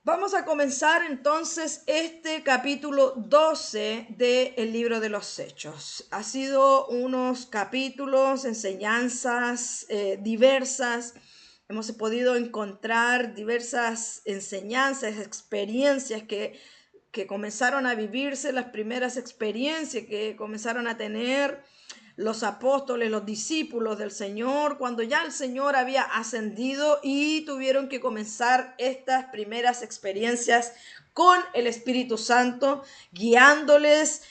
Vamos a comenzar entonces este capítulo 12 del libro de los Hechos. Ha sido unos capítulos, enseñanzas diversas. Hemos podido encontrar diversas enseñanzas, experiencias que comenzaron a vivirse, las primeras experiencias que comenzaron a tener los apóstoles, los discípulos del Señor, cuando ya el Señor había ascendido y tuvieron que comenzar estas primeras experiencias con el Espíritu Santo, guiándoles,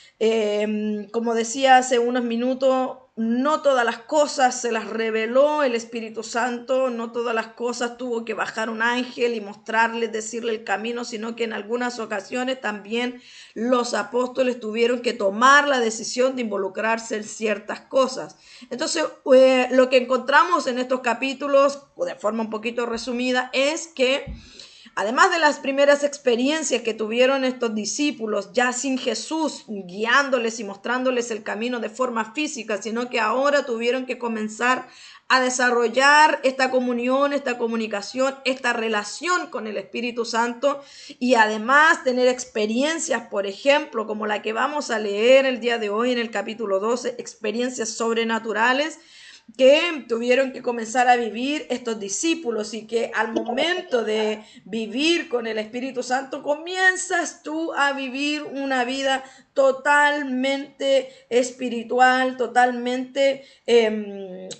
como decía hace unos minutos, no todas las cosas se las reveló el Espíritu Santo, no todas las cosas tuvo que bajar un ángel y mostrarles, decirle el camino, sino que en algunas ocasiones también los apóstoles tuvieron que tomar la decisión de involucrarse en ciertas cosas. Entonces, lo que encontramos en estos capítulos, de forma un poquito resumida, es que además de las primeras experiencias que tuvieron estos discípulos, ya sin Jesús guiándoles y mostrándoles el camino de forma física, sino que ahora tuvieron que comenzar a desarrollar esta comunión, esta comunicación, esta relación con el Espíritu Santo y además tener experiencias, por ejemplo, como la que vamos a leer el día de hoy en el capítulo 12, experiencias sobrenaturales que tuvieron que comenzar a vivir estos discípulos y que al momento de vivir con el Espíritu Santo comienzas tú a vivir una vida totalmente espiritual, totalmente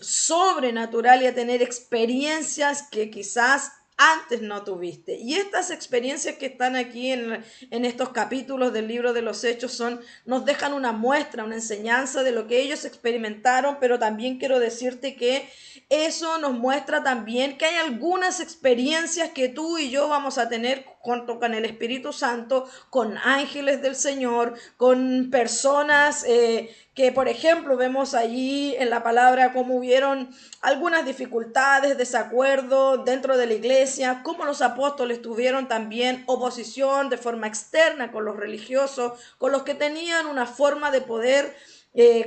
sobrenatural y a tener experiencias que quizás antes no tuviste. Y estas experiencias que están aquí en estos capítulos del libro de los Hechos nos dejan una muestra, una enseñanza de lo que ellos experimentaron, pero también quiero decirte que eso nos muestra también que hay algunas experiencias que tú y yo vamos a tener junto con el Espíritu Santo, con ángeles del Señor, con personas que, por ejemplo, vemos allí en la palabra cómo hubieron algunas dificultades, desacuerdos dentro de la iglesia, cómo los apóstoles tuvieron también oposición de forma externa con los religiosos, con los que tenían una forma de poder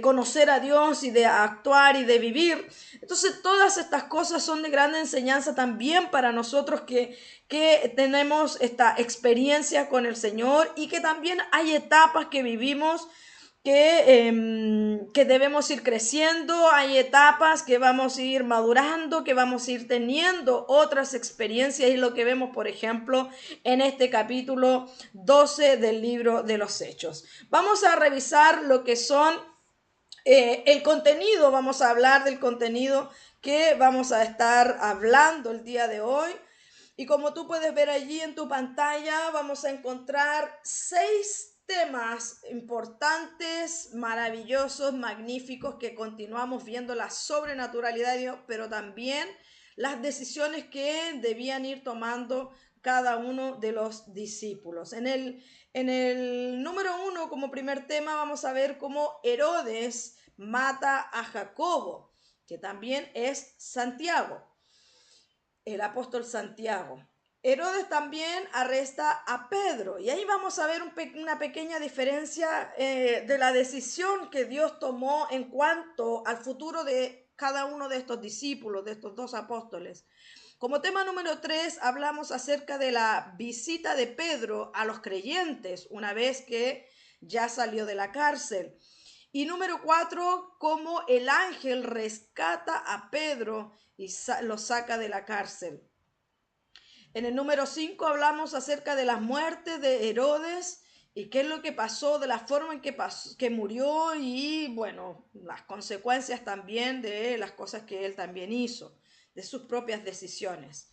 conocer a Dios y de actuar y de vivir. Entonces todas estas cosas son de gran enseñanza también para nosotros que tenemos esta experiencia con el Señor y que también hay etapas que vivimos que debemos ir creciendo, hay etapas que vamos a ir madurando, que vamos a ir teniendo otras experiencias y lo que vemos, por ejemplo, en este capítulo 12 del libro de los Hechos. Vamos a revisar lo que son el contenido, vamos a hablar del contenido que vamos a estar hablando el día de hoy. Y como tú puedes ver allí en tu pantalla, vamos a encontrar 6 temas importantes, maravillosos, magníficos, que continuamos viendo la sobrenaturalidad de Dios, pero también las decisiones que debían ir tomando cada uno de los discípulos. En el número 1, como primer tema, vamos a ver cómo Herodes mata a Jacobo, que también es Santiago, el apóstol Santiago. Herodes también arresta a Pedro y ahí vamos a ver una pequeña diferencia de la decisión que Dios tomó en cuanto al futuro de cada uno de estos discípulos, de estos dos apóstoles. Como tema número 3 hablamos acerca de la visita de Pedro a los creyentes una vez que ya salió de la cárcel. Y número 4, cómo el ángel rescata a Pedro y lo saca de la cárcel. En el número 5 hablamos acerca de las muertes de Herodes y qué es lo que pasó, de la forma en que murió y, bueno, las consecuencias también de las cosas que él también hizo, de sus propias decisiones.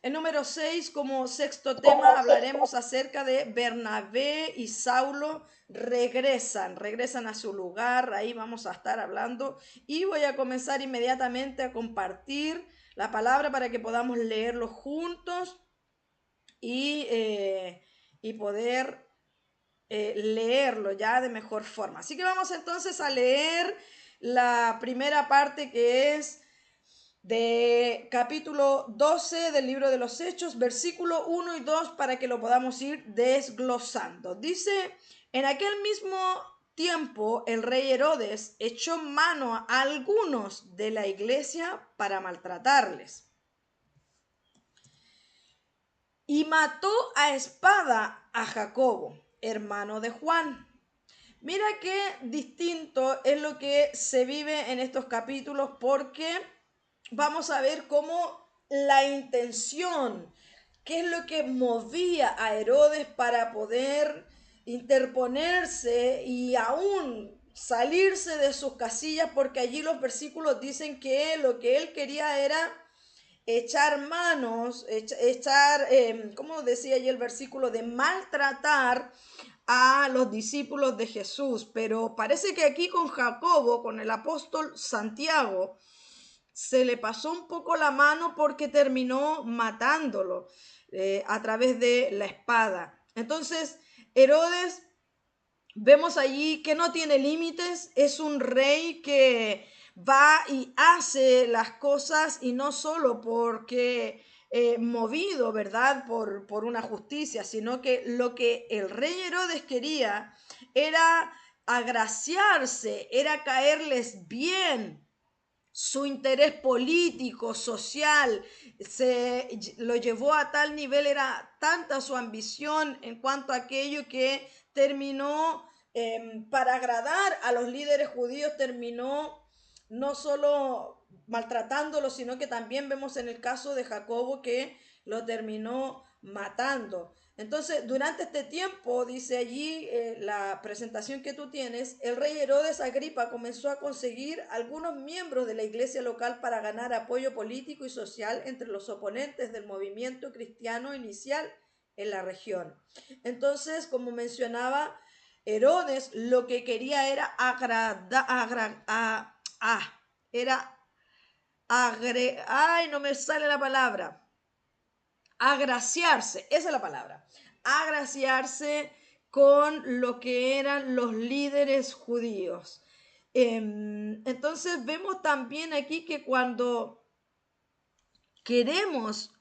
En número 6, como sexto tema, hablaremos acerca de Bernabé y Saulo regresan a su lugar. Ahí vamos a estar hablando y voy a comenzar inmediatamente a compartir la palabra para que podamos leerlo juntos y poder leerlo ya de mejor forma. Así que vamos entonces a leer la primera parte, que es de capítulo 12 del libro de los Hechos, versículo 1 y 2, para que lo podamos ir desglosando. Dice: en aquel mismo tiempo el rey Herodes echó mano a algunos de la iglesia para maltratarles y mató a espada a Jacobo, hermano de Juan. Mira qué distinto es lo que se vive en estos capítulos, porque vamos a ver cómo la intención, qué es lo que movía a Herodes para poder interponerse y aún salirse de sus casillas, porque allí los versículos dicen que lo que él quería era echar manos, como decía allí el versículo, de maltratar a los discípulos de Jesús. Pero parece que aquí con Jacobo, con el apóstol Santiago, se le pasó un poco la mano porque terminó matándolo a través de la espada. Entonces, Herodes, vemos allí que no tiene límites, es un rey que va y hace las cosas y no solo porque movido, ¿verdad?, por una justicia, sino que lo que el rey Herodes quería era agraciarse, era caerles bien. Su interés político, social, lo llevó a tal nivel, era tanta su ambición en cuanto a aquello que terminó, para agradar a los líderes judíos, terminó no solo maltratándolo, sino que también vemos en el caso de Jacobo que lo terminó matando. Entonces, durante este tiempo, dice allí la presentación que tú tienes, el rey Herodes Agripa comenzó a conseguir algunos miembros de la iglesia local para ganar apoyo político y social entre los oponentes del movimiento cristiano inicial en la región. Entonces, como mencionaba, Herodes lo que quería era no me sale la palabra, agraciarse, esa es la palabra, agraciarse con lo que eran los líderes judíos. Entonces vemos también aquí que cuando queremos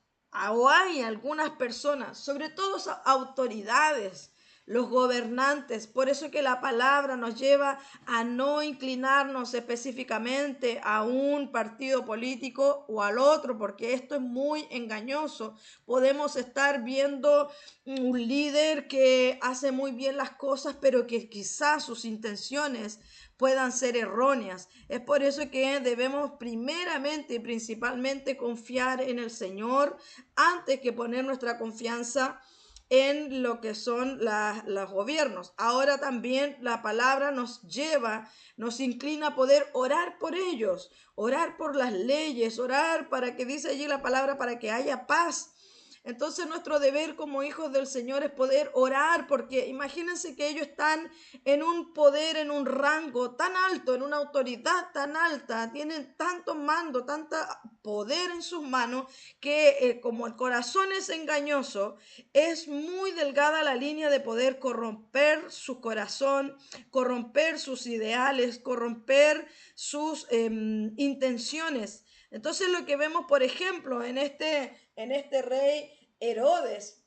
o hay algunas personas, sobre todo autoridades, los gobernantes, por eso que la palabra nos lleva a no inclinarnos específicamente a un partido político o al otro, porque esto es muy engañoso. Podemos estar viendo un líder que hace muy bien las cosas, pero que quizás sus intenciones puedan ser erróneas. Es por eso que debemos primeramente y principalmente confiar en el Señor antes que poner nuestra confianza en lo que son los gobiernos. Ahora también la palabra nos lleva, nos inclina a poder orar por ellos, orar por las leyes, orar para que dice allí la palabra, para que haya paz. Entonces nuestro deber como hijos del Señor es poder orar, porque imagínense que ellos están en un poder, en un rango tan alto, en una autoridad tan alta, tienen tanto mando, tanto poder en sus manos, que como el corazón es engañoso, es muy delgada la línea de poder corromper su corazón, corromper sus ideales, corromper sus intenciones. Entonces lo que vemos, por ejemplo, en este rey Herodes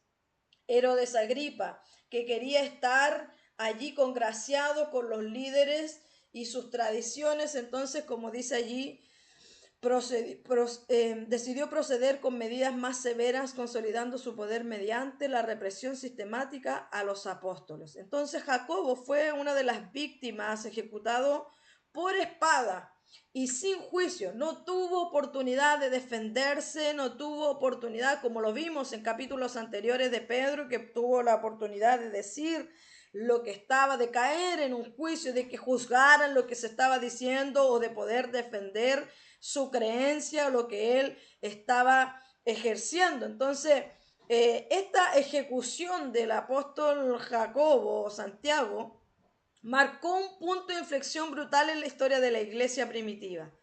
Agripa, que quería estar allí congraciado con los líderes y sus tradiciones. Entonces, como dice allí, decidió proceder con medidas más severas, consolidando su poder mediante la represión sistemática a los apóstoles. Entonces Jacobo fue una de las víctimas, ejecutado por espada y sin juicio. No tuvo oportunidad de defenderse, no tuvo oportunidad, como lo vimos en capítulos anteriores de Pedro, que tuvo la oportunidad de decir lo que estaba, de caer en un juicio, de que juzgaran lo que se estaba diciendo o de poder defender su creencia o lo que él estaba ejerciendo. Entonces, esta ejecución del apóstol Jacobo o Santiago marcó un punto de inflexión brutal en la historia de la iglesia primitiva,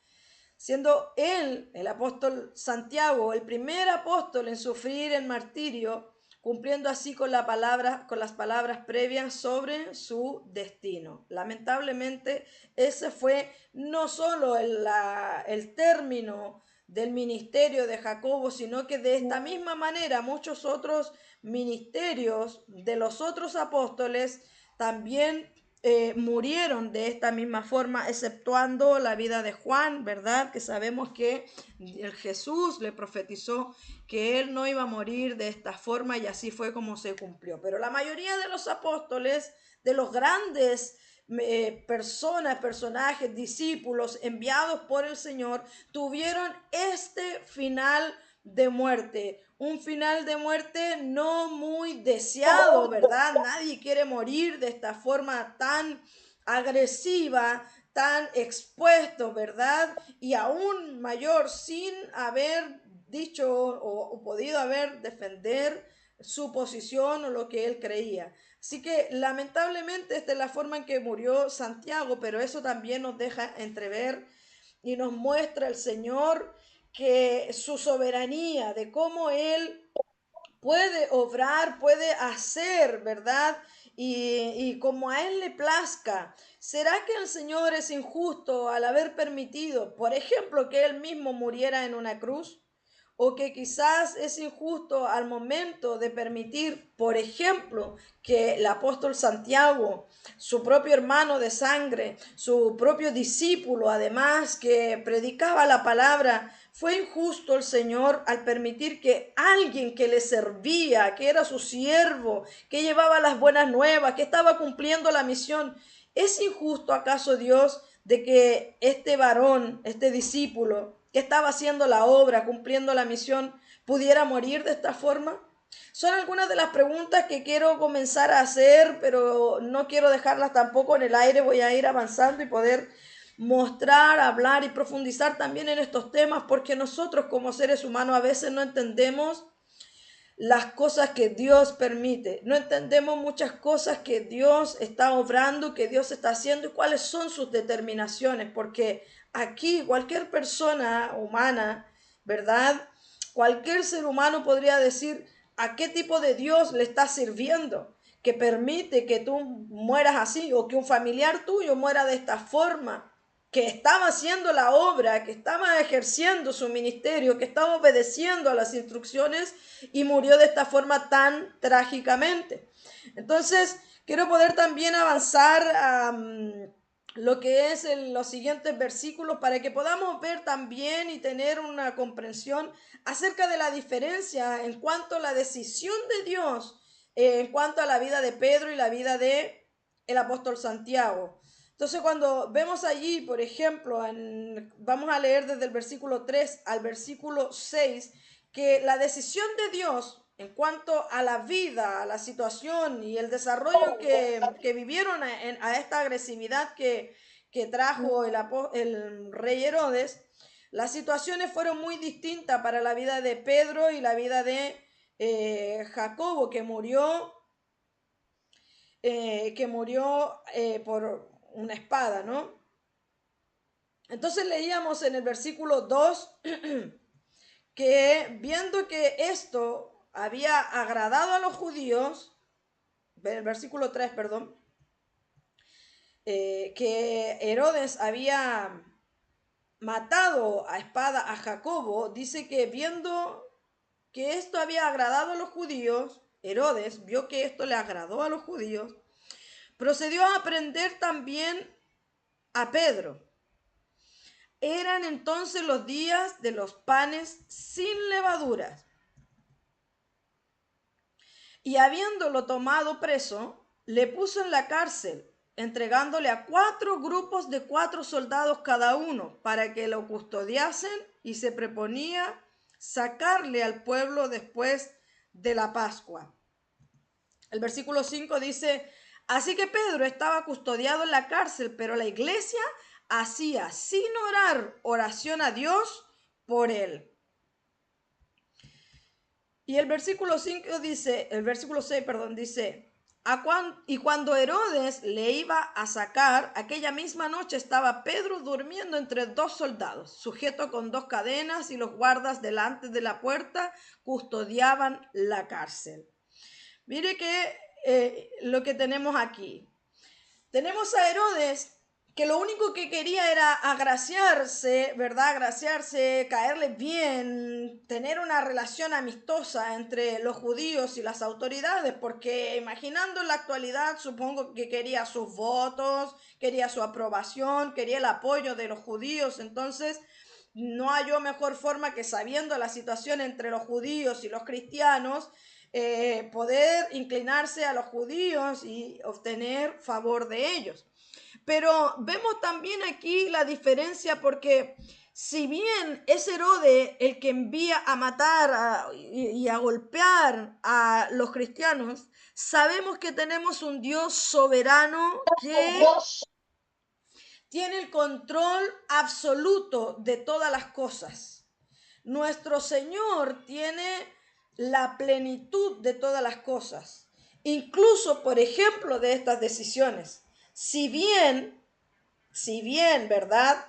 siendo él, el apóstol Santiago, el primer apóstol en sufrir el martirio, cumpliendo así con las palabras previas sobre su destino. Lamentablemente, ese fue no solo el término del ministerio de Jacobo, sino que de esta misma manera muchos otros ministerios de los otros apóstoles también murieron de esta misma forma, exceptuando la vida de Juan, ¿verdad? Que sabemos que el Jesús le profetizó que él no iba a morir de esta forma y así fue como se cumplió. Pero la mayoría de los apóstoles, de los grandes personajes, discípulos enviados por el Señor, tuvieron este final de muerte, un final de muerte no muy deseado, ¿verdad? Nadie quiere morir de esta forma tan agresiva, tan expuesto, ¿verdad? Y aún mayor, sin haber dicho o podido haber defender su posición o lo que él creía. Así que lamentablemente esta es la forma en que murió Santiago, pero eso también nos deja entrever y nos muestra el Señor que su soberanía, de cómo Él puede obrar, puede hacer, ¿verdad? Y como a Él le plazca. ¿Será que el Señor es injusto al haber permitido, por ejemplo, que Él mismo muriera en una cruz? O que quizás es injusto al momento de permitir, por ejemplo, que el apóstol Santiago, su propio hermano de sangre, su propio discípulo, además que predicaba la palabra, fue injusto el Señor al permitir que alguien que le servía, que era su siervo, que llevaba las buenas nuevas, que estaba cumpliendo la misión, ¿es injusto acaso Dios de que este varón, este discípulo, que estaba haciendo la obra, cumpliendo la misión, pudiera morir de esta forma? Son algunas de las preguntas que quiero comenzar a hacer, pero no quiero dejarlas tampoco en el aire. Voy a ir avanzando y poder mostrar, hablar y profundizar también en estos temas, porque nosotros como seres humanos a veces no entendemos las cosas que Dios permite. No entendemos muchas cosas que Dios está obrando, que Dios está haciendo y cuáles son sus determinaciones, porque aquí cualquier persona humana, ¿verdad? Cualquier ser humano podría decir a qué tipo de Dios le está sirviendo, que permite que tú mueras así o que un familiar tuyo muera de esta forma, que estaba haciendo la obra, que estaba ejerciendo su ministerio, que estaba obedeciendo a las instrucciones y murió de esta forma tan trágicamente. Entonces, quiero poder también avanzar a lo que es los siguientes versículos para que podamos ver también y tener una comprensión acerca de la diferencia en cuanto a la decisión de Dios, en cuanto a la vida de Pedro y la vida de el apóstol Santiago. Entonces, cuando vemos allí, por ejemplo, vamos a leer desde el versículo 3 al versículo 6, que la decisión de Dios en cuanto a la vida, a la situación y el desarrollo que vivieron a esta agresividad que trajo el rey Herodes, las situaciones fueron muy distintas para la vida de Pedro y la vida de Jacobo, que murió por una espada, ¿no? Entonces leíamos en el versículo 2 que viendo que esto había agradado a los judíos, el versículo 3, perdón, que Herodes había matado a espada a Jacobo, dice que viendo que esto había agradado a los judíos, Herodes vio que esto le agradó a los judíos, procedió a prender también a Pedro. Eran entonces los días de los panes sin levaduras. Y habiéndolo tomado preso, le puso en la cárcel, entregándole a 4 grupos de 4 soldados cada uno, para que lo custodiasen, y se proponía sacarle al pueblo después de la Pascua. El versículo 5 dice, así que Pedro estaba custodiado en la cárcel, pero la iglesia hacía sin orar oración a Dios por él. Y el versículo 5 dice, el versículo 6, perdón, dice, y cuando Herodes le iba a sacar, aquella misma noche estaba Pedro durmiendo entre 2 soldados, sujeto con 2 cadenas, y los guardas delante de la puerta custodiaban la cárcel. Mire que lo que tenemos aquí. Tenemos a Herodes que lo único que quería era agraciarse, ¿verdad? Agraciarse, caerle bien, tener una relación amistosa entre los judíos y las autoridades, porque imaginando en la actualidad, supongo que quería sus votos, quería su aprobación, quería el apoyo de los judíos. Entonces no halló mejor forma que, sabiendo la situación entre los judíos y los cristianos, poder inclinarse a los judíos y obtener favor de ellos. Pero vemos también aquí la diferencia, porque si bien es Herodes el que envía a matar y a golpear a los cristianos, sabemos que tenemos un Dios soberano que tiene el control absoluto de todas las cosas. Nuestro Señor tiene la plenitud de todas las cosas, incluso, por ejemplo, de estas decisiones. Si bien, ¿verdad?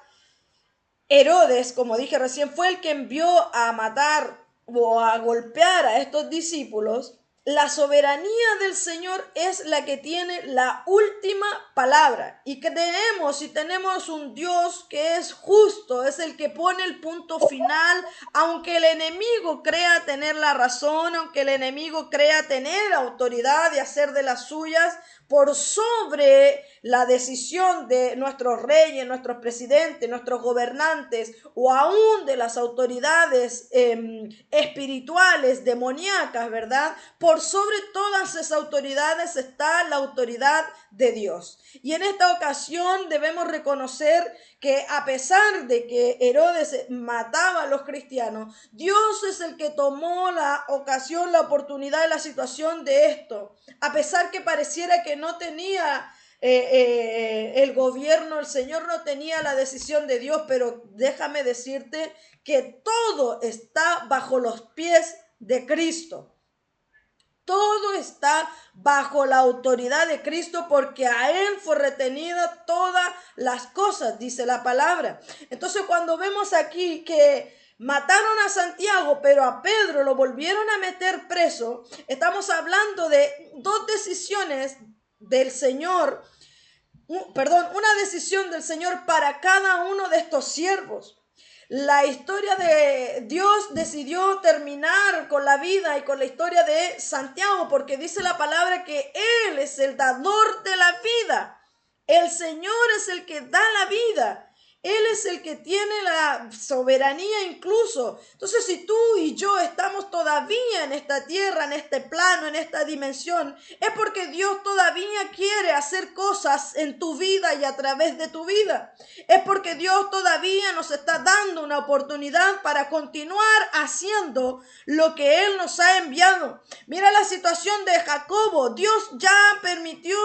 Herodes, como dije recién, fue el que envió a matar o a golpear a estos discípulos. La soberanía del Señor es la que tiene la última palabra. Y creemos y tenemos un Dios que es justo, es el que pone el punto final, aunque el enemigo crea tener la razón, aunque el enemigo crea tener autoridad de hacer de las suyas por sobre la decisión de nuestros reyes, nuestros presidentes, nuestros gobernantes o aún de las autoridades espirituales, demoníacas, ¿verdad? Por sobre todas esas autoridades está la autoridad de Dios. Y en esta ocasión debemos reconocer que, a pesar de que Herodes mataba a los cristianos, Dios es el que tomó la ocasión, la oportunidad y la situación de esto. A pesar que pareciera que no tenía el gobierno, el Señor no tenía la decisión de Dios, pero déjame decirte que todo está bajo los pies de Cristo. Todo está bajo la autoridad de Cristo, porque a Él fue retenida todas las cosas, dice la palabra. Entonces, cuando vemos aquí que mataron a Santiago, pero a Pedro lo volvieron a meter preso, estamos hablando de dos decisiones del Señor, una decisión del Señor para cada uno de estos siervos. La historia de Dios decidió terminar con la vida y con la historia de Santiago, porque dice la palabra que Él es el dador de la vida. El Señor es el que da la vida. Él es el que tiene la soberanía incluso. Entonces, si tú y yo estamos todavía en esta tierra, en este plano, en esta dimensión, es porque Dios todavía quiere hacer cosas en tu vida y a través de tu vida. Es porque Dios todavía nos está dando una oportunidad para continuar haciendo lo que Él nos ha enviado. Mira la situación de Jacobo. Dios ya permitió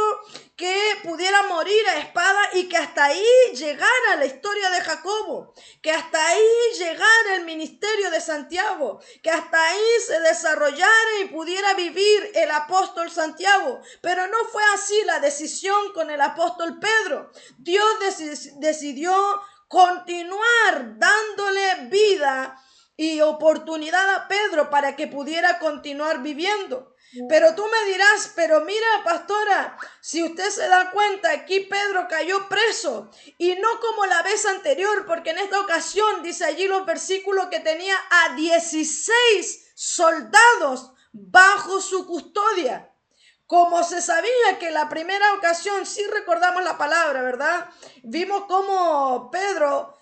que pudiera morir a espada y que hasta ahí llegara la historia de Jacobo, que hasta ahí llegara el ministerio de Santiago, que hasta ahí se desarrollara y pudiera vivir el apóstol Santiago. Pero no fue así la decisión con el apóstol Pedro. Dios decidió continuar dándole vida y oportunidad a Pedro para que pudiera continuar viviendo. Pero tú me dirás, pero mira, pastora, si usted se da cuenta, aquí Pedro cayó preso y no como la vez anterior, porque en esta ocasión dice allí los versículos que tenía a 16 soldados bajo su custodia. Como se sabía que la primera ocasión, sí recordamos la palabra, ¿verdad? Vimos cómo Pedro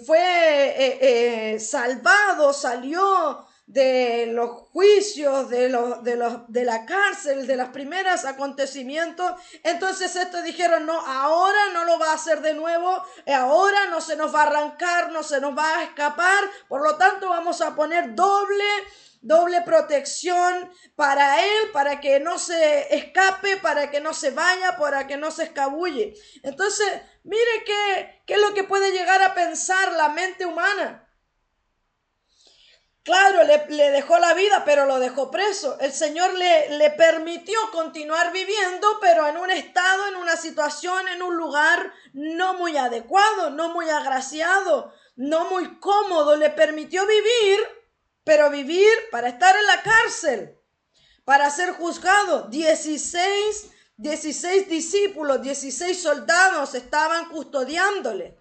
fue salvado, salió de los juicios, de la cárcel, de los primeros acontecimientos. Entonces estos dijeron, no, ahora no lo va a hacer de nuevo, ahora no se nos va a arrancar, no se nos va a escapar, por lo tanto vamos a poner doble protección para él, para que no se escape, para que no se vaya, para que no se escabulle. Entonces, mire qué es lo que puede llegar a pensar la mente humana. Claro, le dejó la vida, pero lo dejó preso. El Señor le permitió continuar viviendo, pero en un estado, en una situación, en un lugar no muy adecuado, no muy agraciado, no muy cómodo. Le permitió vivir, pero vivir para estar en la cárcel, para ser juzgado. 16 16 discípulos, 16 soldados estaban custodiándole.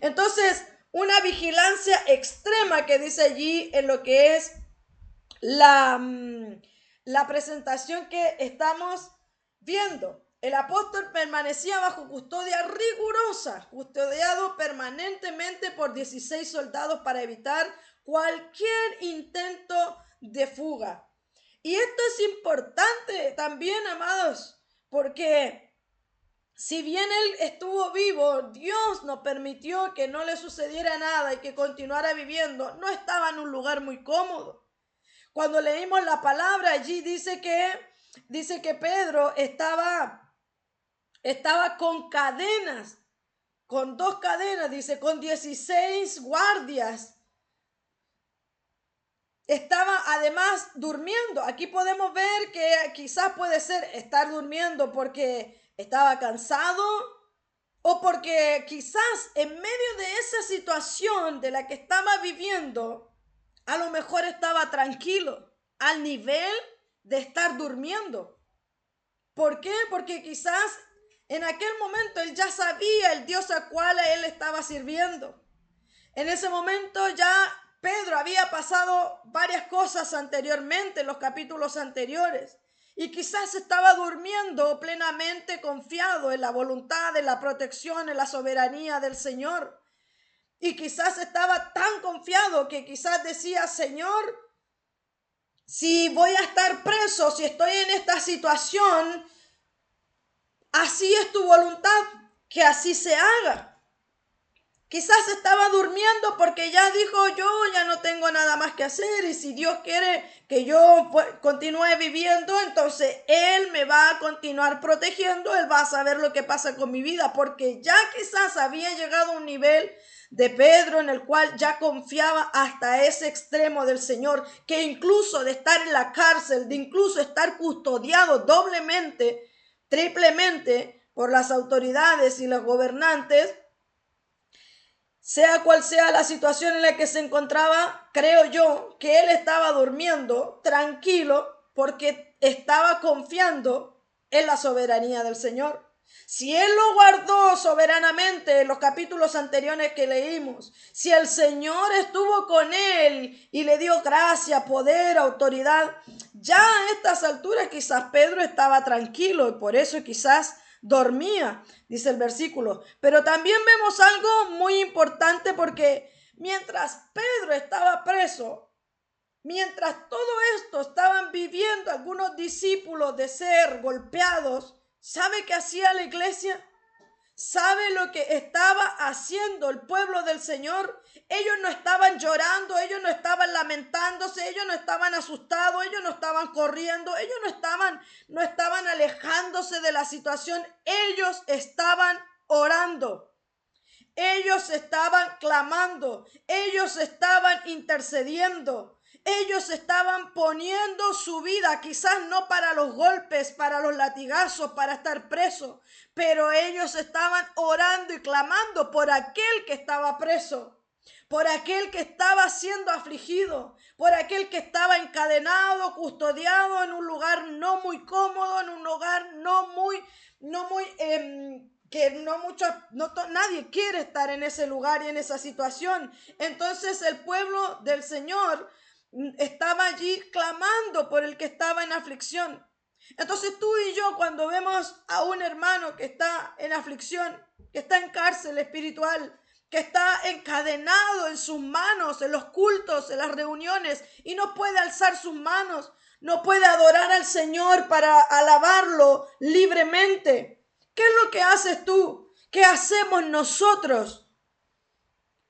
Entonces, una vigilancia extrema que dice allí en lo que es la presentación que estamos viendo. El apóstol permanecía bajo custodia rigurosa, custodiado permanentemente por 16 soldados para evitar cualquier intento de fuga. Y esto es importante también, amados, porque si bien él estuvo vivo, Dios nos permitió que no le sucediera nada y que continuara viviendo. No estaba en un lugar muy cómodo. Cuando leímos la palabra allí dice que Pedro estaba con cadenas, con 2 cadenas, dice, con 16 guardias. Estaba además durmiendo. Aquí podemos ver que quizás puede ser estar durmiendo porque estaba cansado o porque quizás en medio de esa situación de la que estaba viviendo, a lo mejor estaba tranquilo al nivel de estar durmiendo. ¿Por qué? Porque quizás en aquel momento él ya sabía el Dios al cual él estaba sirviendo. En ese momento ya Pedro había pasado varias cosas anteriormente, en los capítulos anteriores, y quizás estaba durmiendo plenamente confiado en la voluntad, en la protección, en la soberanía del Señor. Y quizás estaba tan confiado que quizás decía, Señor, si voy a estar preso, si estoy en esta situación, así es tu voluntad, que así se haga. Quizás estaba durmiendo porque ya dijo, yo ya no tengo nada más que hacer y si Dios quiere que yo continúe viviendo, entonces Él me va a continuar protegiendo, Él va a saber lo que pasa con mi vida, porque ya quizás había llegado a un nivel de Pedro en el cual ya confiaba hasta ese extremo del Señor, que incluso de estar en la cárcel, de incluso estar custodiado doblemente, triplemente por las autoridades y los gobernantes, sea cual sea la situación en la que se encontraba, creo yo que él estaba durmiendo tranquilo porque estaba confiando en la soberanía del Señor. Si él lo guardó soberanamente en los capítulos anteriores que leímos, si el Señor estuvo con él y le dio gracia, poder, autoridad, ya a estas alturas quizás Pedro estaba tranquilo y por eso quizás dormía, dice el versículo. Pero también vemos algo muy importante porque mientras Pedro estaba preso, mientras todo esto estaban viviendo algunos discípulos de ser golpeados, ¿sabe qué hacía la iglesia? ¿Sabe lo que estaba haciendo el pueblo del Señor? Ellos no estaban llorando, ellos no estaban lamentándose, ellos no estaban asustados, ellos no estaban corriendo, ellos no estaban alejándose de la situación, ellos estaban orando. Ellos estaban clamando, ellos estaban intercediendo. Ellos estaban poniendo su vida, quizás no para los golpes, para los latigazos, para estar preso, pero ellos estaban orando y clamando por aquel que estaba preso, por aquel que estaba siendo afligido, por aquel que estaba encadenado, custodiado en un lugar no muy cómodo, en un lugar nadie quiere estar en ese lugar y en esa situación. Entonces el pueblo del Señor estaba allí clamando por el que estaba en aflicción. Entonces tú y yo, cuando vemos a un hermano que está en aflicción, que está en cárcel espiritual, que está encadenado en sus manos, en los cultos, en las reuniones, y no puede alzar sus manos, no puede adorar al Señor para alabarlo libremente, ¿qué es lo que haces tú? ¿Qué hacemos nosotros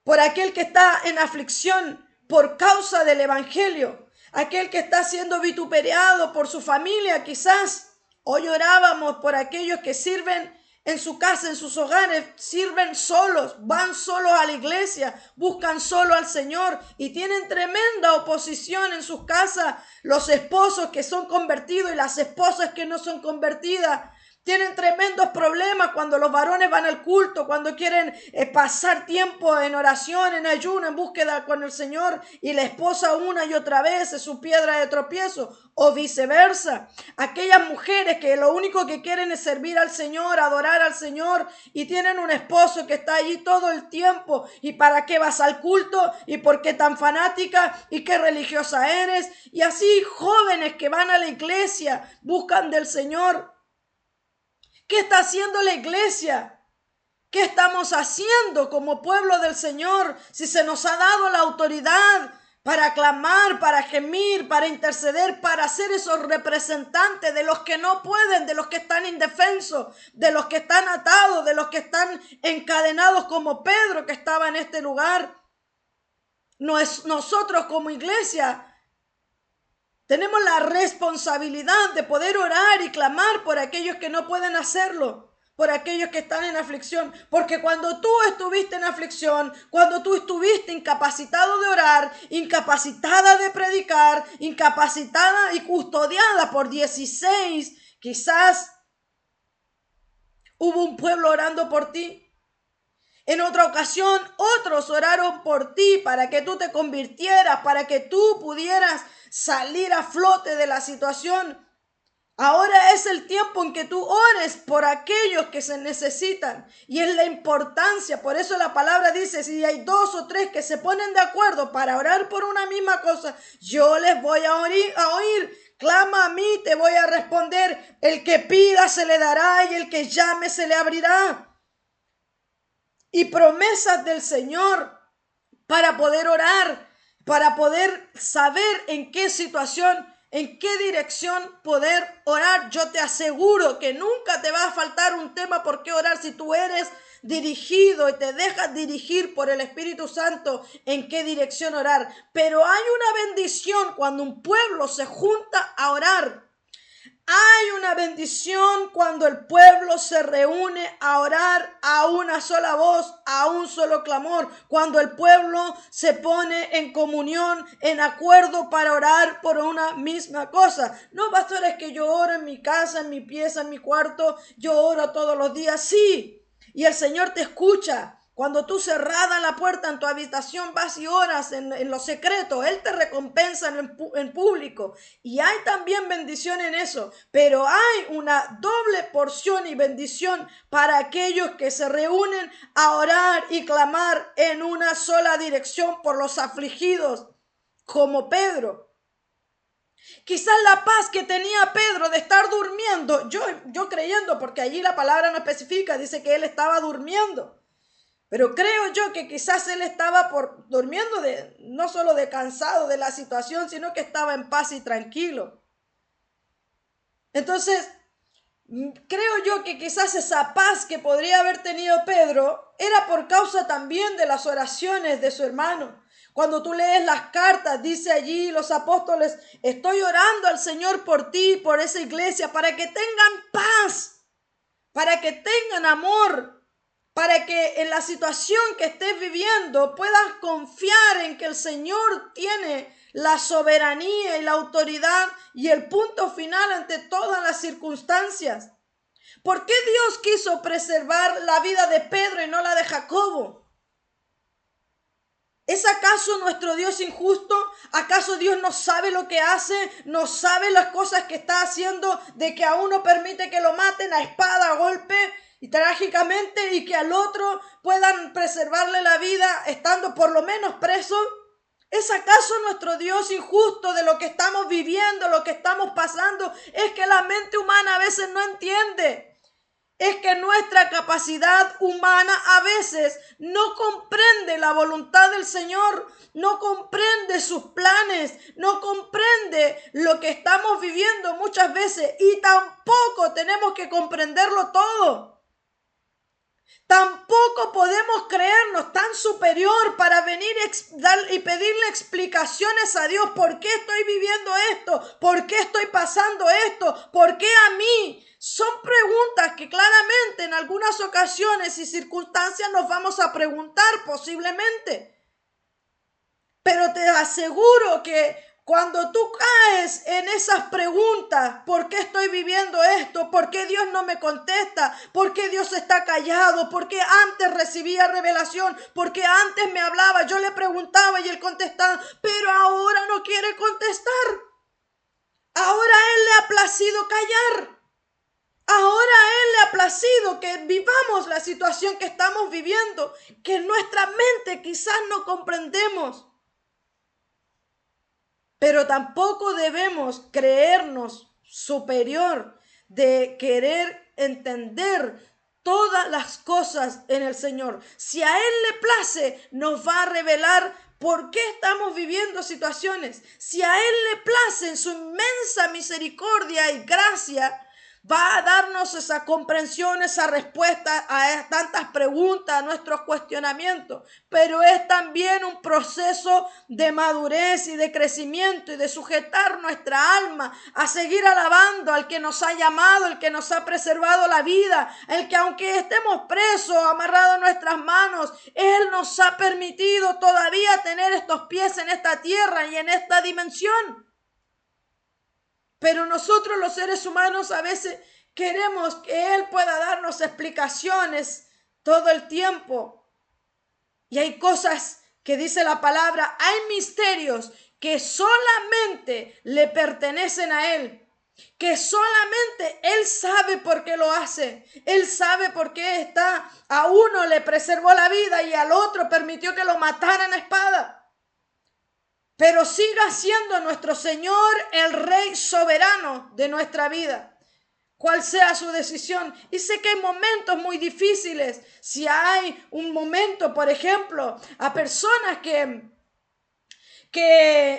por aquel que está en aflicción por causa del evangelio? Aquel que está siendo vituperiado por su familia, quizás. Hoy orábamos por aquellos que sirven en su casa, en sus hogares, sirven solos, van solos a la iglesia, buscan solo al Señor y tienen tremenda oposición en sus casas. Los esposos que son convertidos y las esposas que no son convertidas Tienen tremendos problemas cuando los varones van al culto, cuando quieren pasar tiempo en oración, en ayuno, en búsqueda con el Señor, y la esposa una y otra vez es su piedra de tropiezo, o viceversa. Aquellas mujeres que lo único que quieren es servir al Señor, adorar al Señor, y tienen un esposo que está allí todo el tiempo. ¿Y para qué vas al culto? ¿Y por qué tan fanática? ¿Y qué religiosa eres? Y así jóvenes que van a la iglesia, buscan del Señor. ¿Qué está haciendo la iglesia? ¿Qué estamos haciendo como pueblo del Señor si se nos ha dado la autoridad para clamar, para gemir, para interceder, para ser esos representantes de los que no pueden, de los que están indefensos, de los que están atados, de los que están encadenados como Pedro que estaba en este lugar? Nosotros como iglesia tenemos la responsabilidad de poder orar y clamar por aquellos que no pueden hacerlo, por aquellos que están en aflicción. Porque cuando tú estuviste en aflicción, cuando tú estuviste incapacitado de orar, incapacitada de predicar, incapacitada y custodiada por 16, quizás hubo un pueblo orando por ti. En otra ocasión, otros oraron por ti para que tú te convirtieras, para que tú pudieras salir a flote de la situación. Ahora es el tiempo en que tú ores por aquellos que se necesitan. Y es la importancia. Por eso la palabra dice, si hay 2 o 3 que se ponen de acuerdo para orar por una misma cosa, yo les voy a oír. Clama a mí, te voy a responder. El que pida se le dará y el que llame se le abrirá. Y promesas del Señor para poder orar, para poder saber en qué situación, en qué dirección poder orar. Yo te aseguro que nunca te va a faltar un tema por qué orar si tú eres dirigido y te dejas dirigir por el Espíritu Santo en qué dirección orar. Pero hay una bendición cuando un pueblo se junta a orar. Hay una bendición cuando el pueblo se reúne a orar a una sola voz, a un solo clamor. Cuando el pueblo se pone en comunión, en acuerdo para orar por una misma cosa. No, pastor, es que yo oro en mi casa, en mi pieza, en mi cuarto. Yo oro todos los días. Sí, y el Señor te escucha. Cuando tú cerrada la puerta en tu habitación vas y oras en lo secreto, Él te recompensa en público. Y hay también bendición en eso, pero hay una doble porción y bendición para aquellos que se reúnen a orar y clamar en una sola dirección por los afligidos, como Pedro. Quizás la paz que tenía Pedro de estar durmiendo, yo creyendo, porque allí la palabra no especifica, dice que él estaba durmiendo. Pero creo yo que quizás él estaba durmiendo no solo de cansado de la situación, sino que estaba en paz y tranquilo. Entonces, creo yo que quizás esa paz que podría haber tenido Pedro era por causa también de las oraciones de su hermano. Cuando tú lees las cartas, dice allí los apóstoles, estoy orando al Señor por ti, por esa iglesia, para que tengan paz, para que tengan amor, para que en la situación que estés viviendo puedas confiar en que el Señor tiene la soberanía y la autoridad y el punto final ante todas las circunstancias. ¿Por qué Dios quiso preservar la vida de Pedro y no la de Jacobo? ¿Es acaso nuestro Dios injusto? ¿Acaso Dios no sabe lo que hace? ¿No sabe las cosas que está haciendo de que a uno permite que lo maten a espada, a golpe y trágicamente y que al otro puedan preservarle la vida estando por lo menos preso? ¿Es acaso nuestro Dios injusto de lo que estamos viviendo, lo que estamos pasando? Es que la mente humana a veces no entiende. Es que nuestra capacidad humana a veces no comprende la voluntad del Señor, no comprende sus planes, no comprende lo que estamos viviendo muchas veces y tampoco tenemos que comprenderlo todo. Tampoco podemos creernos tan superior para venir y pedirle explicaciones a Dios. ¿Por qué estoy viviendo esto? ¿Por qué estoy pasando esto? ¿Por qué a mí? Son preguntas que claramente en algunas ocasiones y circunstancias nos vamos a preguntar posiblemente. Pero te aseguro que Cuando tú caes en esas preguntas, ¿por qué estoy viviendo esto? ¿Por qué Dios no me contesta? ¿Por qué Dios está callado? ¿Por qué antes recibía revelación? ¿Por qué antes me hablaba? Yo le preguntaba y él contestaba, pero ahora no quiere contestar. Ahora a él le ha placido callar. Ahora a él le ha placido que vivamos la situación que estamos viviendo, que en nuestra mente quizás no comprendemos. Pero tampoco debemos creernos superior de querer entender todas las cosas en el Señor. Si a Él le place, nos va a revelar por qué estamos viviendo situaciones. Si a Él le place en su inmensa misericordia y gracia, va a darnos esa comprensión, esa respuesta a tantas preguntas, a nuestros cuestionamientos. Pero es también un proceso de madurez y de crecimiento y de sujetar nuestra alma a seguir alabando al que nos ha llamado, el que nos ha preservado la vida, el que aunque estemos presos, amarrados a nuestras manos, Él nos ha permitido todavía tener estos pies en esta tierra y en esta dimensión. Pero nosotros los seres humanos a veces queremos que Él pueda darnos explicaciones todo el tiempo. Y hay cosas que dice la palabra, hay misterios que solamente le pertenecen a Él, que solamente Él sabe por qué lo hace. Él sabe por qué a uno le preservó la vida y al otro permitió que lo mataran a espada. Pero siga siendo nuestro Señor el Rey soberano de nuestra vida, cual sea su decisión. Y sé que hay momentos muy difíciles. Si hay un momento, por ejemplo, a personas que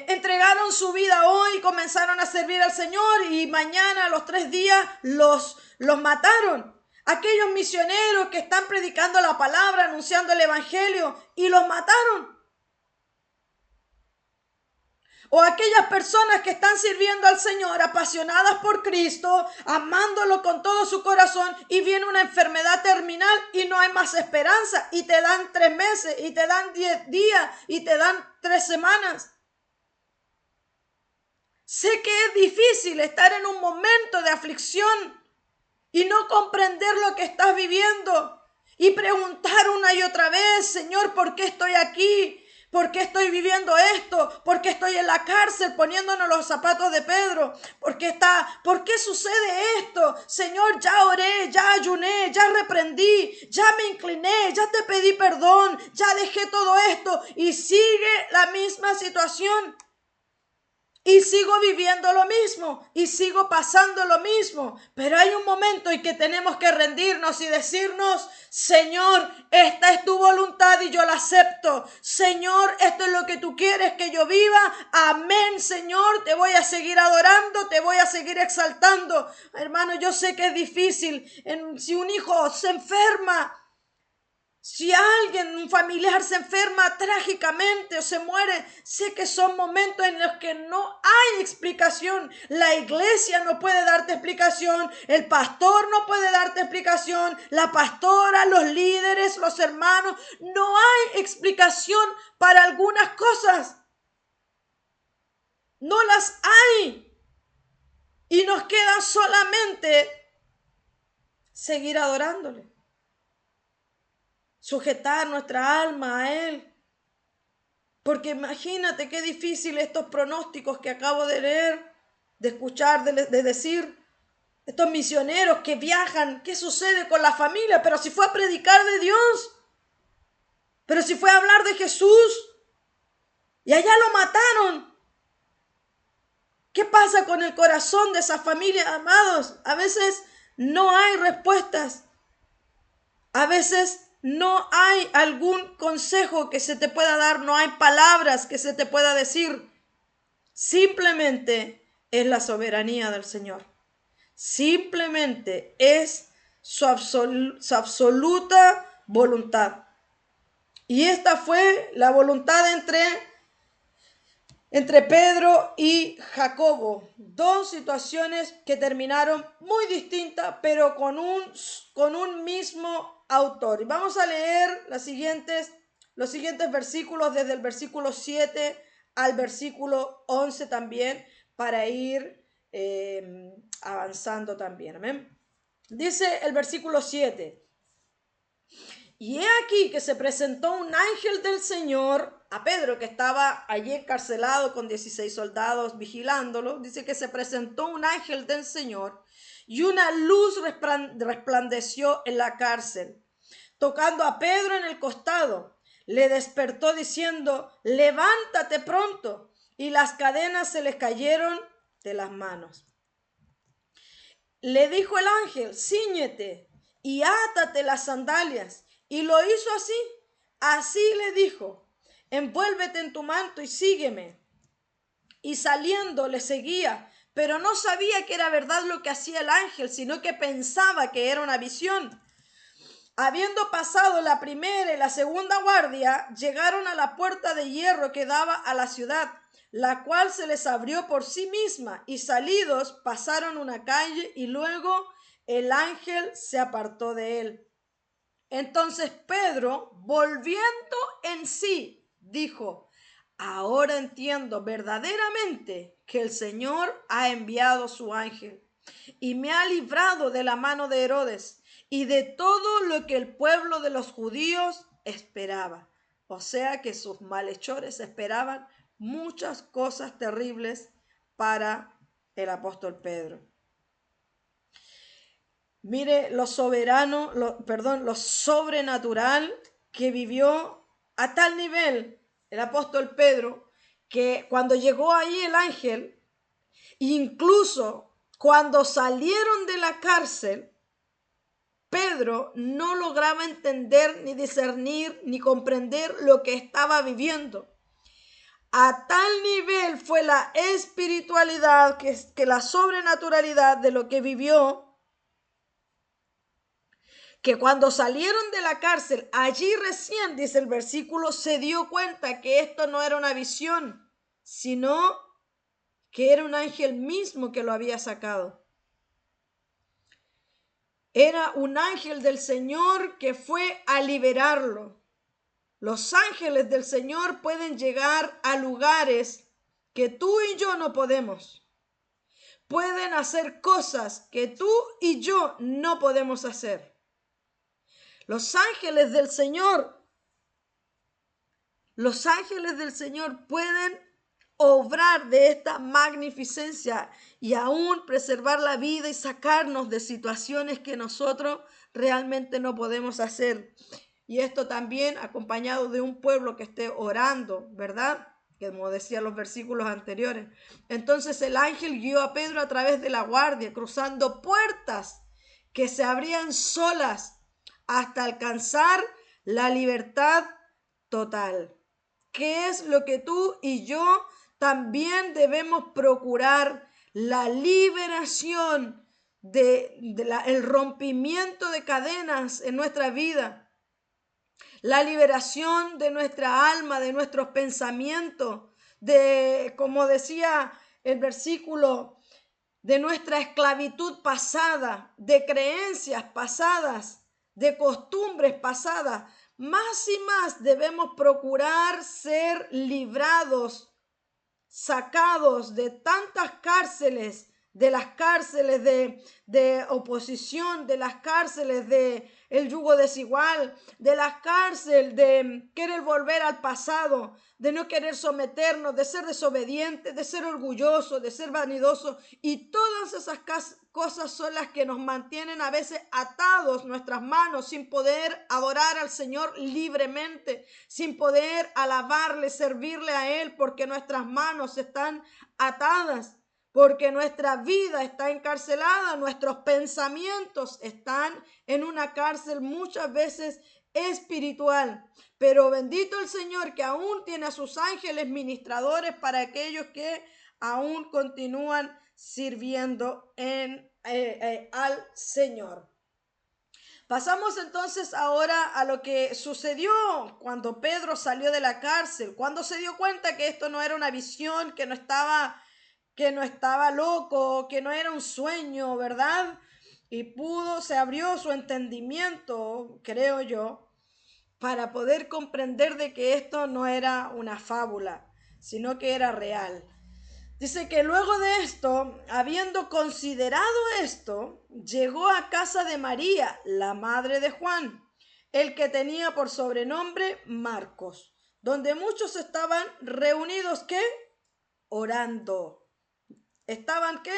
entregaron su vida hoy, comenzaron a servir al Señor y mañana a los 3 días los mataron. Aquellos misioneros que están predicando la palabra, anunciando el evangelio y los mataron. O aquellas personas que están sirviendo al Señor, apasionadas por Cristo, amándolo con todo su corazón, y viene una enfermedad terminal y no hay más esperanza, y te dan 3 meses, y te dan 10 días, y te dan 3 semanas. Sé que es difícil estar en un momento de aflicción y no comprender lo que estás viviendo y preguntar una y otra vez, Señor, ¿por qué estoy aquí? ¿Por qué estoy viviendo esto? ¿Por qué estoy en la cárcel poniéndonos los zapatos de Pedro? ¿Por qué sucede esto? Señor, ya oré, ya ayuné, ya reprendí, ya me incliné, ya te pedí perdón, ya dejé todo esto y sigue la misma situación. Y sigo viviendo lo mismo y sigo pasando lo mismo. Pero hay un momento en que tenemos que rendirnos y decirnos, Señor, esta es tu voluntad y yo la acepto. Señor, esto es lo que tú quieres que yo viva. Amén, Señor, te voy a seguir adorando, te voy a seguir exaltando. Hermano, yo sé que es difícil. Si un hijo se enferma, si alguien, un familiar se enferma trágicamente o se muere, sé que son momentos en los que no hay explicación. La iglesia no puede darte explicación, el pastor no puede darte explicación, la pastora, los líderes, los hermanos, no hay explicación para algunas cosas. No las hay. Y nos queda solamente seguir adorándole. Sujetar nuestra alma a Él. Porque imagínate qué difícil estos pronósticos que acabo de leer, de escuchar, de decir. Estos misioneros que viajan, ¿qué sucede con la familia? Pero si fue a predicar de Dios. Pero si fue a hablar de Jesús. Y allá lo mataron. ¿Qué pasa con el corazón de esa familia, amados? A veces no hay respuestas. A veces no hay algún consejo que se te pueda dar, no hay palabras que se te pueda decir. Simplemente es la soberanía del Señor. Simplemente es su absoluta voluntad. Y esta fue la voluntad entre Pedro y Jacobo. Dos situaciones que terminaron muy distintas, pero con un mismo autor. Y vamos a leer los siguientes versículos desde el versículo 7 al versículo 11 también para ir avanzando también. Amén. Dice el versículo 7. Y he aquí que se presentó un ángel del Señor a Pedro, que estaba allí encarcelado con 16 soldados vigilándolo. Dice que se presentó un ángel del Señor y una luz resplandeció en la cárcel. Tocando a Pedro en el costado, le despertó diciendo: levántate pronto. Y las cadenas se les cayeron de las manos. Le dijo el ángel: cíñete y átate las sandalias. Y lo hizo así. Así le dijo: envuélvete en tu manto y sígueme. Y saliendo le seguía, pero no sabía que era verdad lo que hacía el ángel, sino que pensaba que era una visión. Habiendo pasado la primera y la segunda guardia, llegaron a la puerta de hierro que daba a la ciudad, la cual se les abrió por sí misma, y salidos pasaron una calle, y luego el ángel se apartó de él. Entonces Pedro, volviendo en sí, dijo: ahora entiendo verdaderamente que el Señor ha enviado su ángel y me ha librado de la mano de Herodes y de todo lo que el pueblo de los judíos esperaba. O sea que sus malhechores esperaban muchas cosas terribles para el apóstol Pedro. Mire lo soberano, lo sobrenatural que vivió a tal nivel el apóstol Pedro, que cuando llegó ahí el ángel, incluso cuando salieron de la cárcel, Pedro no lograba entender, ni discernir, ni comprender lo que estaba viviendo. A tal nivel fue la espiritualidad, que la sobrenaturalidad de lo que vivió, que cuando salieron de la cárcel, allí recién, dice el versículo, se dio cuenta que esto no era una visión, sino que era un ángel mismo que lo había sacado. Era un ángel del Señor que fue a liberarlo. Los ángeles del Señor pueden llegar a lugares que tú y yo no podemos. Pueden hacer cosas que tú y yo no podemos hacer. Los ángeles del Señor pueden obrar de esta magnificencia y aún preservar la vida y sacarnos de situaciones que nosotros realmente no podemos hacer. Y esto también acompañado de un pueblo que esté orando, ¿verdad? Como decían los versículos anteriores. Entonces el ángel guió a Pedro a través de la guardia, cruzando puertas que se abrían solas hasta alcanzar la libertad total. ¿Qué es lo que tú y yo también debemos procurar? La liberación el rompimiento de cadenas en nuestra vida. La liberación de nuestra alma, de nuestros pensamientos, de, como decía el versículo, de nuestra esclavitud pasada, de creencias pasadas, de costumbres pasadas. Más y más debemos procurar ser librados, sacados de tantas cárceles, de las cárceles de oposición, de las cárceles de el yugo desigual, de las cárceles de querer volver al pasado, de no querer someternos, de ser desobedientes, de ser orgullosos, de ser vanidosos. Y todas esas cosas son las que nos mantienen a veces atados nuestras manos, sin poder adorar al Señor libremente, sin poder alabarle, servirle a Él, porque nuestras manos están atadas, porque nuestra vida está encarcelada, nuestros pensamientos están en una cárcel muchas veces espiritual. Pero bendito el Señor que aún tiene a sus ángeles ministradores para aquellos que aún continúan sirviendo al Señor. Pasamos entonces ahora a lo que sucedió cuando Pedro salió de la cárcel, cuando se dio cuenta que esto no era una visión, que no estaba loco, que no era un sueño, ¿verdad? Y se abrió su entendimiento, creo yo, para poder comprender de que esto no era una fábula, sino que era real. Dice que luego de esto, habiendo considerado esto, llegó a casa de María, la madre de Juan, el que tenía por sobrenombre Marcos, donde muchos estaban reunidos, ¿qué? Orando. ¿Estaban qué?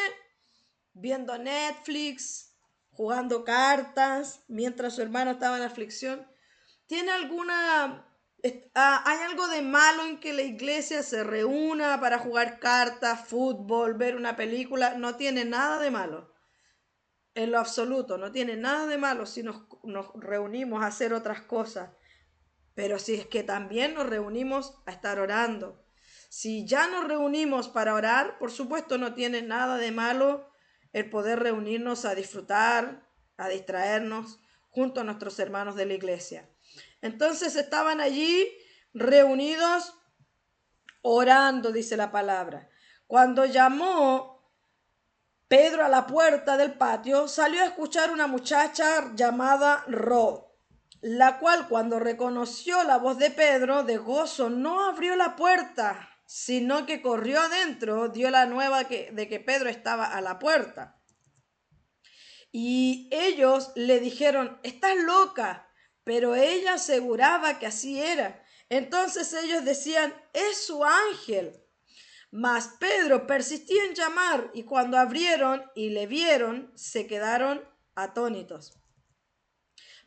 Viendo Netflix, jugando cartas, mientras su hermano estaba en aflicción. ¿Tiene hay algo de malo en que la iglesia se reúna para jugar cartas, fútbol, ver una película? No tiene nada de malo. En lo absoluto, no tiene nada de malo si nos reunimos a hacer otras cosas. Pero si es que también nos reunimos a estar orando. Si ya nos reunimos para orar, por supuesto no tiene nada de malo el poder reunirnos a disfrutar, a distraernos junto a nuestros hermanos de la iglesia. Entonces estaban allí reunidos orando, dice la palabra. Cuando llamó Pedro a la puerta del patio, salió a escuchar una muchacha llamada Rod, la cual cuando reconoció la voz de Pedro de gozo no abrió la puerta, sino que corrió adentro, dio la nueva de que Pedro estaba a la puerta. Y ellos le dijeron, estás loca, pero ella aseguraba que así era. Entonces ellos decían, es su ángel. Mas Pedro persistía en llamar, y cuando abrieron y le vieron, se quedaron atónitos.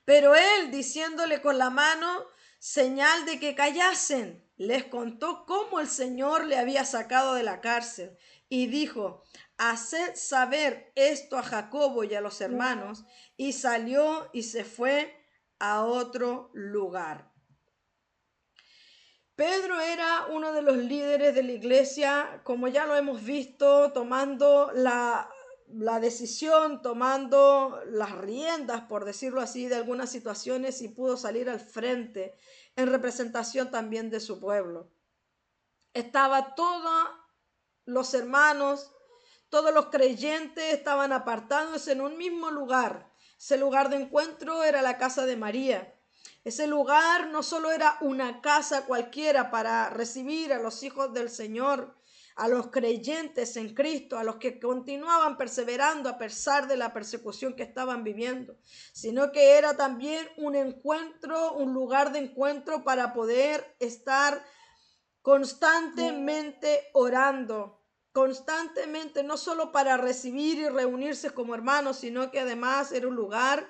Pero él, diciéndole con la mano, señal de que callasen, les contó cómo el Señor le había sacado de la cárcel, y dijo, haced saber esto a Jacobo y a los hermanos, y salió y se fue a otro lugar. Pedro era uno de los líderes de la iglesia, como ya lo hemos visto, tomando la decisión, tomando las riendas, por decirlo así, de algunas situaciones, y pudo salir al frente en representación también de su pueblo. Estaba todos los hermanos, todos los creyentes estaban apartados en un mismo lugar. Ese lugar de encuentro era la casa de María. Ese lugar no solo era una casa cualquiera para recibir a los hijos del Señor, a los creyentes en Cristo, a los que continuaban perseverando a pesar de la persecución que estaban viviendo, sino que era también un encuentro, un lugar de encuentro para poder estar constantemente orando, constantemente, no solo para recibir y reunirse como hermanos, sino que además era un lugar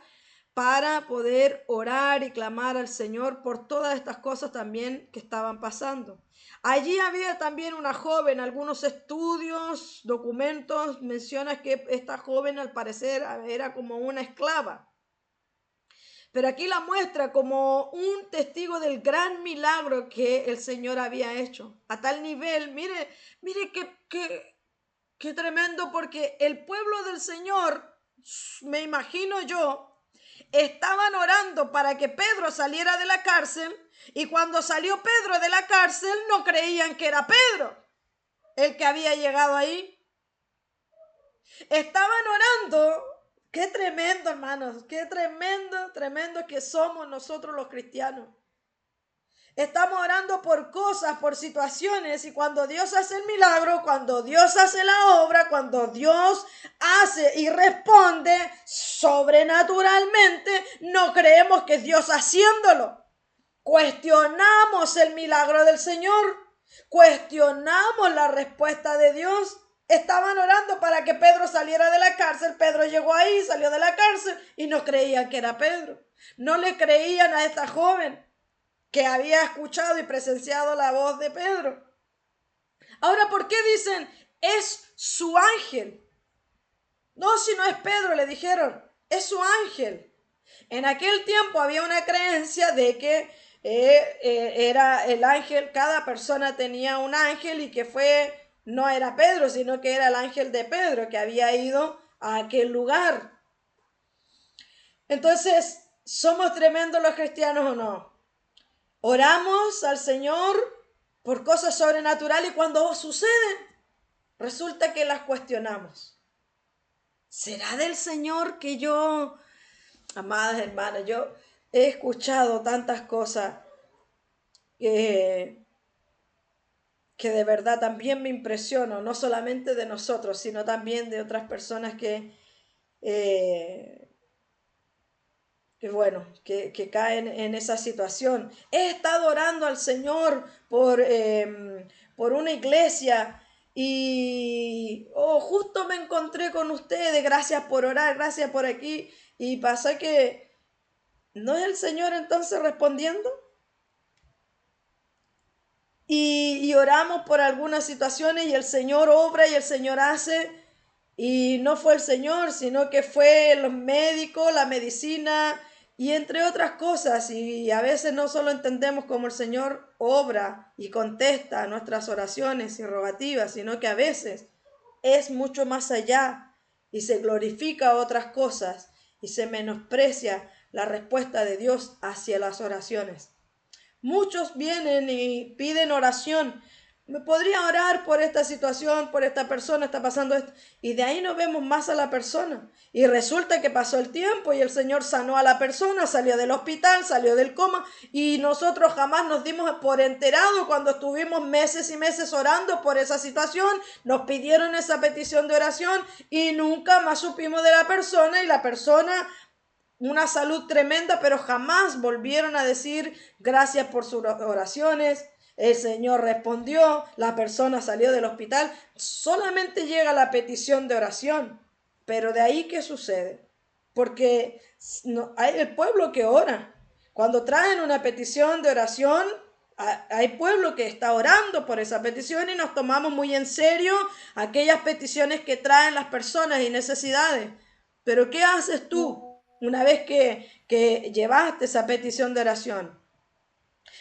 para poder orar y clamar al Señor por todas estas cosas también que estaban pasando. Allí había también una joven, algunos estudios, documentos, menciona que esta joven al parecer era como una esclava. Pero aquí la muestra como un testigo del gran milagro que el Señor había hecho. A tal nivel, mire qué tremendo, porque el pueblo del Señor, me imagino yo, estaban orando para que Pedro saliera de la cárcel, y cuando salió Pedro de la cárcel no creían que era Pedro el que había llegado ahí. Estaban orando. Qué tremendo, hermanos, qué tremendo que somos nosotros los cristianos. Estamos orando por cosas, por situaciones, y cuando Dios hace el milagro, cuando Dios hace la obra, cuando Dios hace y responde sobrenaturalmente, no creemos que es Dios haciéndolo. Cuestionamos el milagro del Señor, cuestionamos la respuesta de Dios. Estaban orando para que Pedro saliera de la cárcel. Pedro llegó ahí, salió de la cárcel y no creían que era Pedro. No le creían a esta joven que había escuchado y presenciado la voz de Pedro. Ahora, ¿por qué dicen es su ángel? No, si no es Pedro, le dijeron, es su ángel. En aquel tiempo había una creencia de que era el ángel, cada persona tenía un ángel, y que no era Pedro, sino que era el ángel de Pedro que había ido a aquel lugar. Entonces, ¿somos tremendos los cristianos o no? Oramos al Señor por cosas sobrenaturales, y cuando suceden, resulta que las cuestionamos. ¿Será del Señor que yo, amadas hermanas, yo he escuchado tantas cosas que de verdad también me impresiono, no solamente de nosotros, sino también de otras personas eh, que caen en esa situación. He estado orando al Señor por una iglesia y justo me encontré con ustedes, gracias por orar, gracias por aquí, y pasa que no es el Señor entonces respondiendo. Y oramos por algunas situaciones y el Señor obra y el Señor hace. Y no fue el Señor, sino que fue los médicos, la medicina y entre otras cosas. Y a veces no solo entendemos cómo el Señor obra y contesta a nuestras oraciones y rogativas, sino que a veces es mucho más allá y se glorifica otras cosas y se menosprecia la respuesta de Dios hacia las oraciones. Muchos vienen y piden oración. ¿Me podría orar por esta situación, por esta persona, está pasando esto? Y de ahí no vemos más a la persona. Y resulta que pasó el tiempo y el Señor sanó a la persona, salió del hospital, salió del coma y nosotros jamás nos dimos por enterado cuando estuvimos meses y meses orando por esa situación. Nos pidieron esa petición de oración y nunca más supimos de la persona y la persona una salud tremenda, pero jamás volvieron a decir gracias por sus oraciones. El Señor respondió, la persona salió del hospital. Solamente llega la petición de oración. Pero de ahí, ¿qué sucede? Porque no, hay el pueblo que ora. Cuando traen una petición de oración, hay pueblo que está orando por esa petición y nos tomamos muy en serio aquellas peticiones que traen las personas y necesidades. Pero ¿qué haces tú una vez que llevaste esa petición de oración?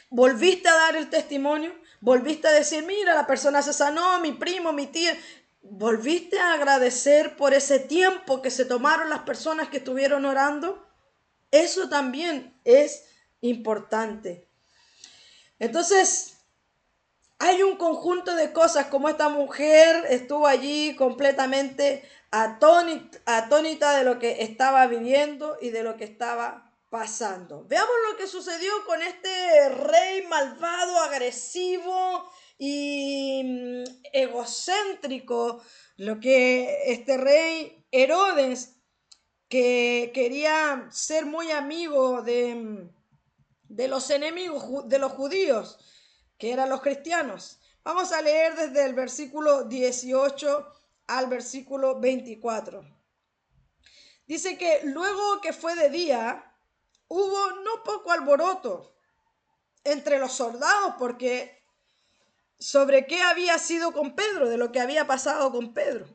¿Volviste a dar el testimonio? ¿Volviste a decir, mira, la persona se sanó, mi primo, mi tía? ¿Volviste a agradecer por ese tiempo que se tomaron las personas que estuvieron orando? Eso también es importante. Entonces, hay un conjunto de cosas como esta mujer estuvo allí completamente atónita de lo que estaba viviendo y de lo que estaba pasando. Veamos lo que sucedió con este rey malvado, agresivo y egocéntrico, lo que este rey Herodes, que quería ser muy amigo de los enemigos de los judíos, que eran los cristianos. Vamos a leer desde el versículo 18 al versículo 24. Dice que luego que fue de día, hubo no poco alboroto entre los soldados, porque sobre qué había sido con Pedro, de lo que había pasado con Pedro.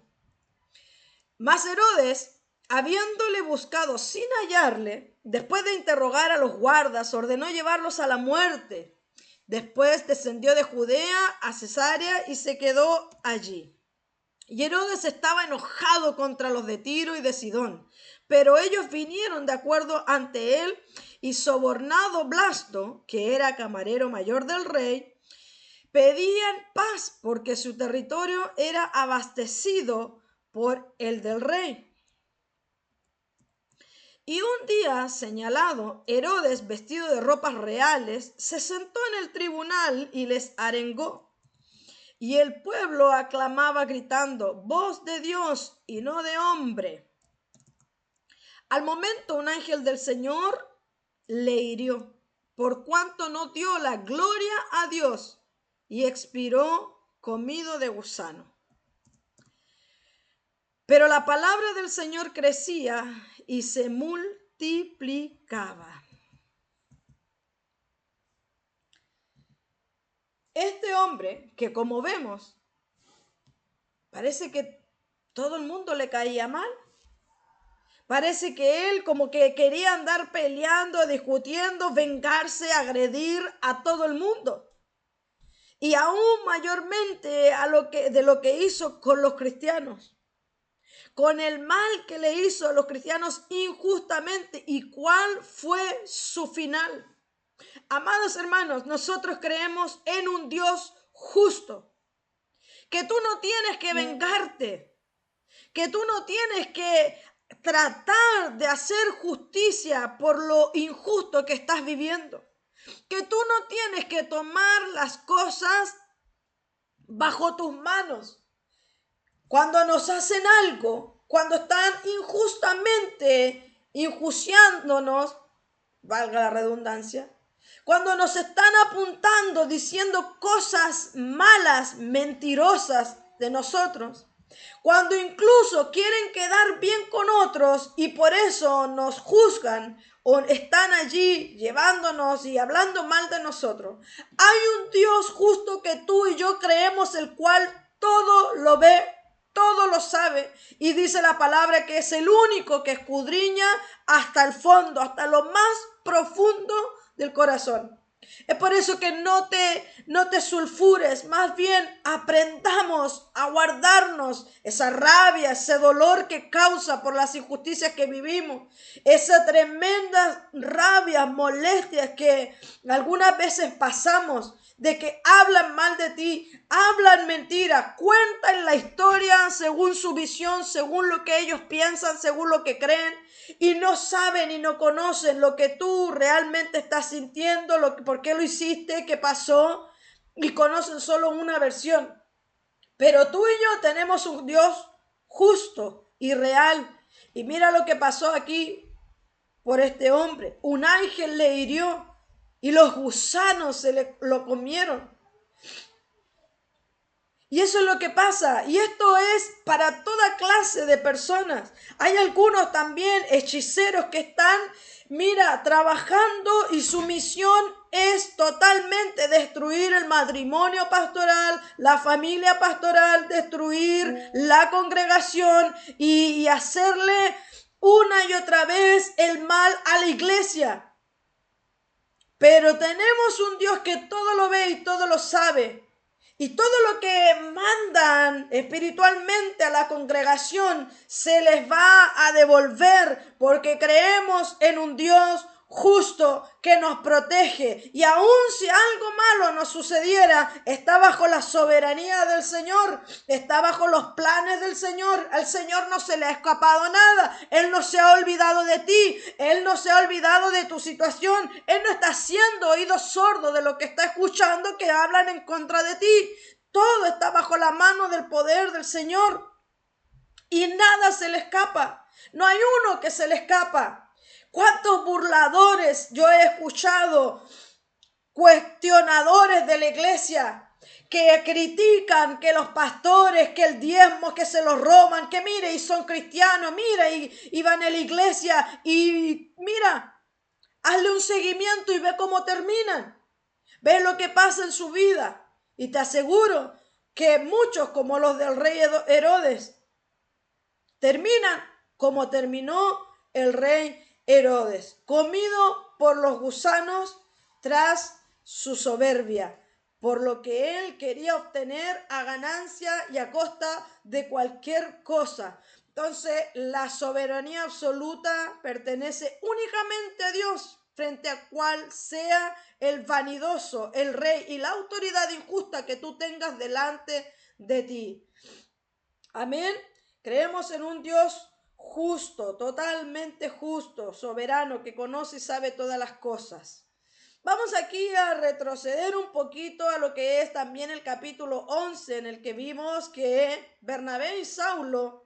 Mas Herodes, habiéndole buscado sin hallarle, después de interrogar a los guardas, ordenó llevarlos a la muerte. Después descendió de Judea a Cesarea y se quedó allí. Y Herodes estaba enojado contra los de Tiro y de Sidón, pero ellos vinieron de acuerdo ante él y sobornado Blasto, que era camarero mayor del rey, pedían paz porque su territorio era abastecido por el del rey. Y un día señalado, Herodes, vestido de ropas reales, se sentó en el tribunal y les arengó. Y el pueblo aclamaba gritando, voz de Dios y no de hombre. Al momento un ángel del Señor le hirió, por cuanto no dio la gloria a Dios, y expiró comido de gusano. Pero la palabra del Señor crecía y se multiplicaba. Este hombre, que como vemos, parece que todo el mundo le caía mal. Parece que él como que quería andar peleando, discutiendo, vengarse, agredir a todo el mundo. Y aún mayormente de lo que hizo con los cristianos. Con el mal que le hizo a los cristianos injustamente. ¿Y cuál fue su final? Amados hermanos, nosotros creemos en un Dios justo. Que tú no tienes que vengarte. Que tú no tienes que tratar de hacer justicia por lo injusto que estás viviendo. Que tú no tienes que tomar las cosas bajo tus manos. Cuando nos hacen algo, cuando están injustamente injusticiándonos, valga la redundancia, cuando nos están apuntando, diciendo cosas malas, mentirosas de nosotros, cuando incluso quieren quedar bien con otros y por eso nos juzgan o están allí llevándonos y hablando mal de nosotros, hay un Dios justo que tú y yo creemos, el cual todo lo ve, todo lo sabe, y dice la palabra que es el único que escudriña hasta el fondo, hasta lo más profundo del corazón. Es por eso que no te sulfures, más bien aprendamos a guardarnos esa rabia, ese dolor que causa por las injusticias que vivimos, esa tremenda rabia, molestias que algunas veces pasamos, de que hablan mal de ti, hablan mentira, cuentan la historia según su visión, según lo que ellos piensan, según lo que creen, y no saben y no conocen lo que tú realmente estás sintiendo, por qué lo hiciste, qué pasó, y conocen solo una versión. Pero tú y yo tenemos un Dios justo y real. Y mira lo que pasó aquí por este hombre. Un ángel le hirió y los gusanos lo comieron. Y eso es lo que pasa. Y esto es para toda clase de personas. Hay algunos también hechiceros que están, mira, trabajando, y su misión es totalmente destruir el matrimonio pastoral, la familia pastoral, destruir la congregación y hacerle una y otra vez el mal a la iglesia. Pero tenemos un Dios que todo lo ve y todo lo sabe. Y todo lo que mandan espiritualmente a la congregación se les va a devolver, porque creemos en un Dios justo que nos protege. Y aun si algo malo nos sucediera, está bajo la soberanía del Señor, está bajo los planes del Señor. Al Señor no se le ha escapado nada. Él no se ha olvidado de ti, Él no se ha olvidado de tu situación. Él no está haciendo oído sordo de lo que está escuchando que hablan en contra de ti. Todo está bajo la mano del poder del Señor y nada se le escapa. No hay uno que se le escapa. ¿Cuántos burladores yo he escuchado, cuestionadores de la iglesia, que critican que los pastores, que el diezmo, que se los roban, que mire, y son cristianos, mira, y van a la iglesia, y mira, hazle un seguimiento y ve cómo terminan. Ve lo que pasa en su vida. Y te aseguro que muchos, como los del rey Herodes, terminan como terminó el rey Herodes, comido por los gusanos tras su soberbia, por lo que él quería obtener a ganancia y a costa de cualquier cosa. Entonces, la soberanía absoluta pertenece únicamente a Dios, frente a cual sea el vanidoso, el rey y la autoridad injusta que tú tengas delante de ti. Amén. Creemos en un Dios justo, totalmente justo, soberano, que conoce y sabe todas las cosas. Vamos aquí a retroceder un poquito a lo que es también el capítulo 11, en el que vimos que Bernabé y Saulo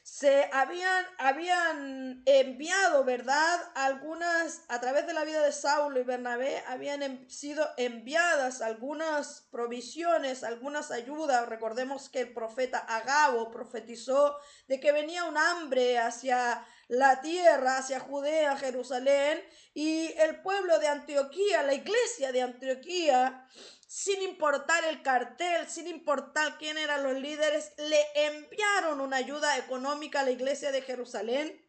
se habían enviado, ¿verdad? Algunas, a través de la vida de Saulo y Bernabé, habían sido enviadas algunas provisiones, algunas ayudas. Recordemos que el profeta Agabo profetizó de que venía un hambre hacia la tierra, hacia Judea, Jerusalén, y el pueblo de Antioquía, la iglesia de Antioquía, sin importar el cartel, sin importar quién eran los líderes, le enviaron una ayuda económica a la iglesia de Jerusalén.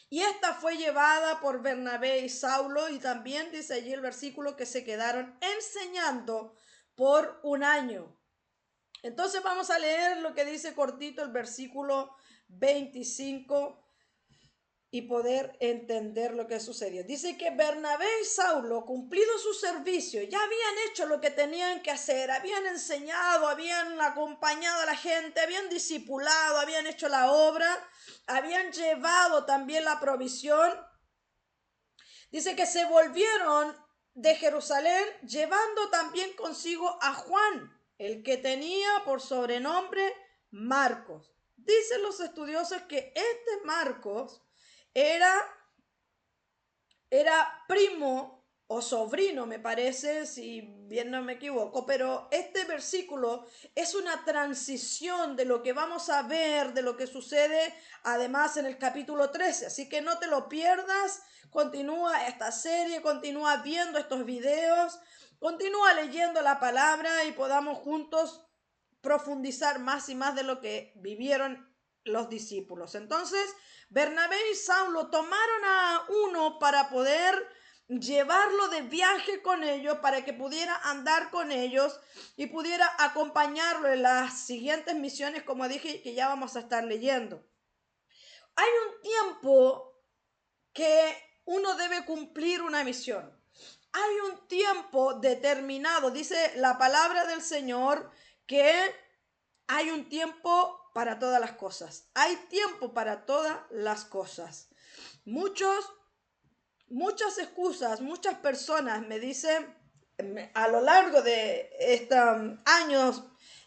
Y esta fue llevada por Bernabé y Saulo, y también dice allí el versículo que se quedaron enseñando por un año. Entonces vamos a leer lo que dice cortito el versículo 25 y poder entender lo que sucedió. Dice que Bernabé y Saulo, cumplido su servicio, ya habían hecho lo que tenían que hacer, habían enseñado, habían acompañado a la gente, habían discipulado, habían hecho la obra, habían llevado también la provisión. Dice que se volvieron de Jerusalén llevando también consigo a Juan, el que tenía por sobrenombre Marcos. Dicen los estudiosos que este Marcos era primo o sobrino, me parece, si bien no me equivoco, pero este versículo es una transición de lo que vamos a ver, de lo que sucede además en el capítulo 13, así que no te lo pierdas, continúa esta serie, continúa viendo estos videos, continúa leyendo la palabra y podamos juntos profundizar más y más de lo que vivieron los discípulos. Entonces, Bernabé y Saulo tomaron a uno para poder llevarlo de viaje con ellos, para que pudiera andar con ellos y pudiera acompañarlo en las siguientes misiones, como dije, que ya vamos a estar leyendo. Hay un tiempo que uno debe cumplir una misión. Hay un tiempo determinado, dice la palabra del Señor, que hay un tiempo para todas las cosas. Hay tiempo para todas las cosas. Muchas excusas, muchas personas me dicen, a lo largo de estos años,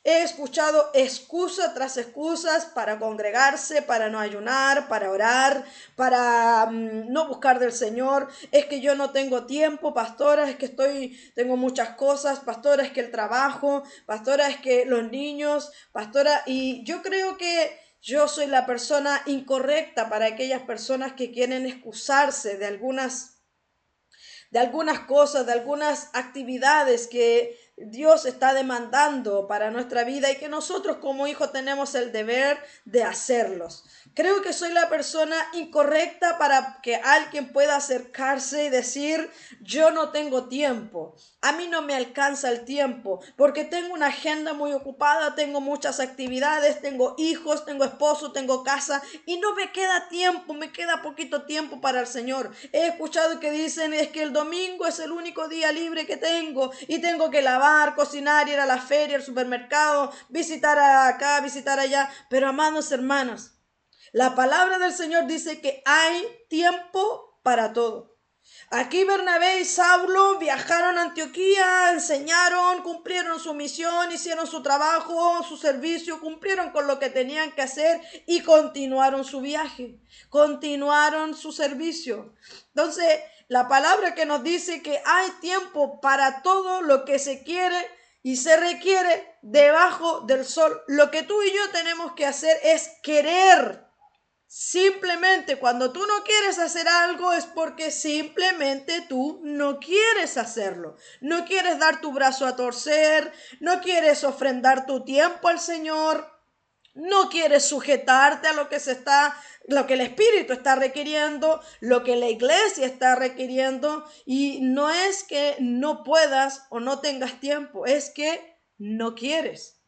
he escuchado excusa tras excusas para congregarse, para no ayunar, para orar, para no buscar del Señor. Es que yo no tengo tiempo, pastora, es que tengo muchas cosas, pastora, es que el trabajo, pastora, es que los niños, pastora, y yo creo que yo soy la persona incorrecta para aquellas personas que quieren excusarse de algunas cosas, de algunas actividades que Dios está demandando para nuestra vida y que nosotros como hijos tenemos el deber de hacerlos. Creo que soy la persona incorrecta para que alguien pueda acercarse y decir, yo no tengo tiempo, a mí no me alcanza el tiempo, porque tengo una agenda muy ocupada, tengo muchas actividades, tengo hijos, tengo esposo, tengo casa y no me queda tiempo, me queda poquito tiempo para el Señor. He escuchado que dicen, es que el domingo es el único día libre que tengo y tengo que lavar, cocinar, ir a la feria, al supermercado, visitar acá, visitar allá. Pero amados hermanos, la palabra del Señor dice que hay tiempo para todo. Aquí Bernabé y Saulo viajaron a Antioquía, enseñaron, cumplieron su misión, hicieron su trabajo, su servicio, cumplieron con lo que tenían que hacer y continuaron su viaje, continuaron su servicio. Entonces, la palabra que nos dice que hay tiempo para todo lo que se quiere y se requiere debajo del sol. Lo que tú y yo tenemos que hacer es querer. Simplemente cuando tú no quieres hacer algo es porque simplemente tú no quieres hacerlo. No quieres dar tu brazo a torcer, no quieres ofrendar tu tiempo al Señor, no quieres sujetarte a lo que el Espíritu está requiriendo, lo que la iglesia está requiriendo, y no es que no puedas o no tengas tiempo, es que no quieres.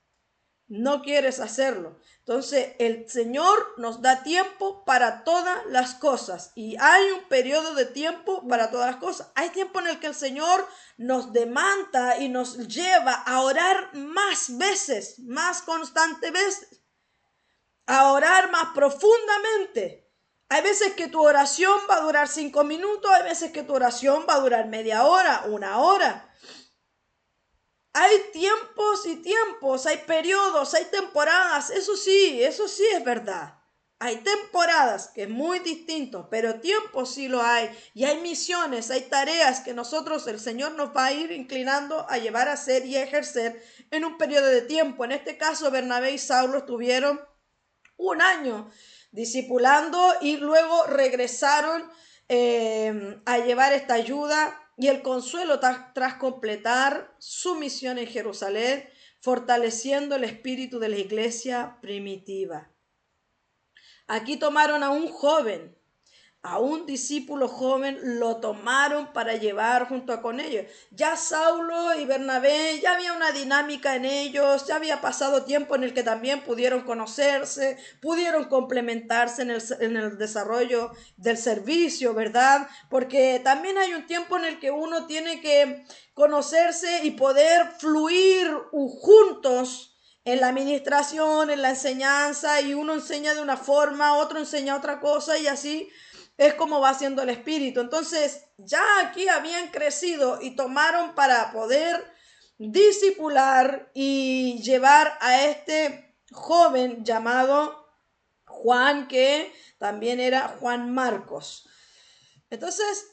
No quieres hacerlo. Entonces el Señor nos da tiempo para todas las cosas y hay un periodo de tiempo para todas las cosas. Hay tiempo en el que el Señor nos demanda y nos lleva a orar más veces, más constantes veces, a orar más profundamente. Hay veces que tu oración va a durar 5 minutos, hay veces que tu oración va a durar media hora, 1 hora. Hay tiempos y tiempos, hay periodos, hay temporadas, eso sí es verdad. Hay temporadas que es muy distinto, pero tiempos sí lo hay. Y hay misiones, hay tareas que nosotros, el Señor nos va a ir inclinando a llevar a hacer y a ejercer en un periodo de tiempo. En este caso, Bernabé y Saulo estuvieron 1 año discipulando y luego regresaron a llevar esta ayuda y el consuelo tras completar su misión en Jerusalén, fortaleciendo el espíritu de la iglesia primitiva. Aquí tomaron a un joven, a un discípulo joven, lo tomaron para llevar junto con ellos. Ya Saulo y Bernabé, ya había una dinámica en ellos, ya había pasado tiempo en el que también pudieron conocerse, pudieron complementarse en el desarrollo del servicio, ¿verdad? Porque también hay un tiempo en el que uno tiene que conocerse y poder fluir juntos en la administración, en la enseñanza, y uno enseña de una forma, otro enseña otra cosa, y así es como va haciendo el espíritu. Entonces, ya aquí habían crecido y tomaron para poder discipular y llevar a este joven llamado Juan, que también era Juan Marcos. Entonces,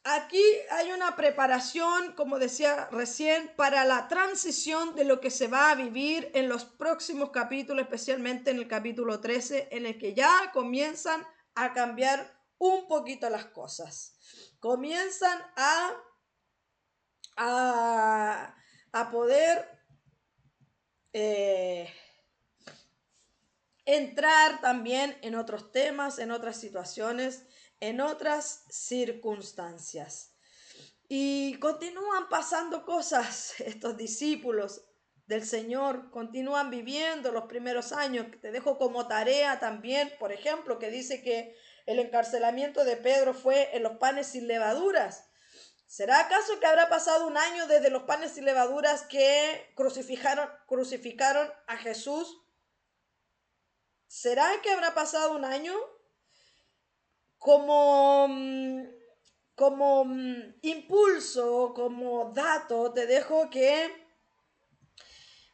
aquí hay una preparación, como decía recién, para la transición de lo que se va a vivir en los próximos capítulos, especialmente en el capítulo 13, en el que ya comienzan a cambiar un poquito las cosas. Comienzan a poder entrar también en otros temas, en otras situaciones, en otras circunstancias. Y continúan pasando cosas, estos discípulos del Señor continúan viviendo los primeros años. Te dejo como tarea también, por ejemplo, que dice que el encarcelamiento de Pedro fue en los panes sin levaduras. ¿Será acaso que habrá pasado un año desde los panes sin levaduras que crucificaron a Jesús? ¿Será que habrá pasado un año? Como impulso, como dato, te dejo que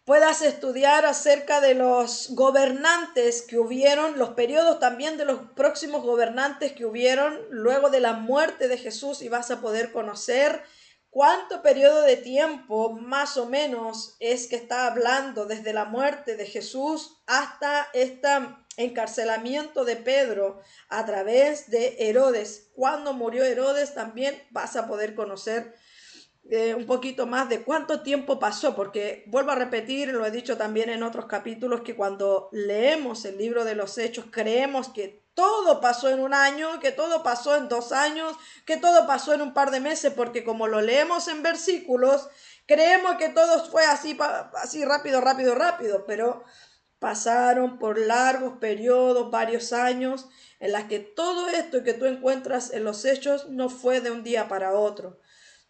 puedas estudiar acerca de los gobernantes que hubieron, los periodos también de los próximos gobernantes que hubieron luego de la muerte de Jesús, y vas a poder conocer cuánto periodo de tiempo más o menos es que está hablando desde la muerte de Jesús hasta este encarcelamiento de Pedro a través de Herodes. Cuando murió Herodes también vas a poder conocer un poquito más de cuánto tiempo pasó, porque vuelvo a repetir, lo he dicho también en otros capítulos, que cuando leemos el libro de los Hechos creemos que todo pasó en un año, que todo pasó en 2 años, que todo pasó en un par de meses, porque como lo leemos en versículos, creemos que todo fue así, así rápido, rápido, rápido, pero pasaron por largos periodos, varios años, en las que todo esto que tú encuentras en los Hechos no fue de un día para otro.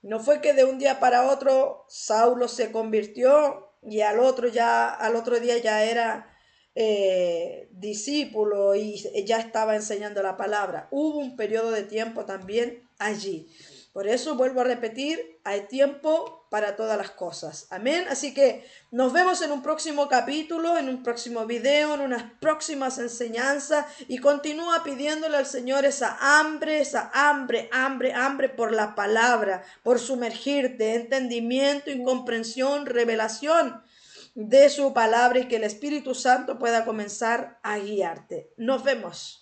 No fue que de un día para otro Saulo se convirtió y al otro día ya era discípulo y ya estaba enseñando la palabra. Hubo un periodo de tiempo también allí. Por eso vuelvo a repetir, hay tiempo para todas las cosas. Amén. Así que nos vemos en un próximo capítulo, en un próximo video, en unas próximas enseñanzas, y continúa pidiéndole al Señor esa hambre, hambre por la palabra, por sumergirte, entendimiento, incomprensión, revelación de su palabra, y que el Espíritu Santo pueda comenzar a guiarte. Nos vemos.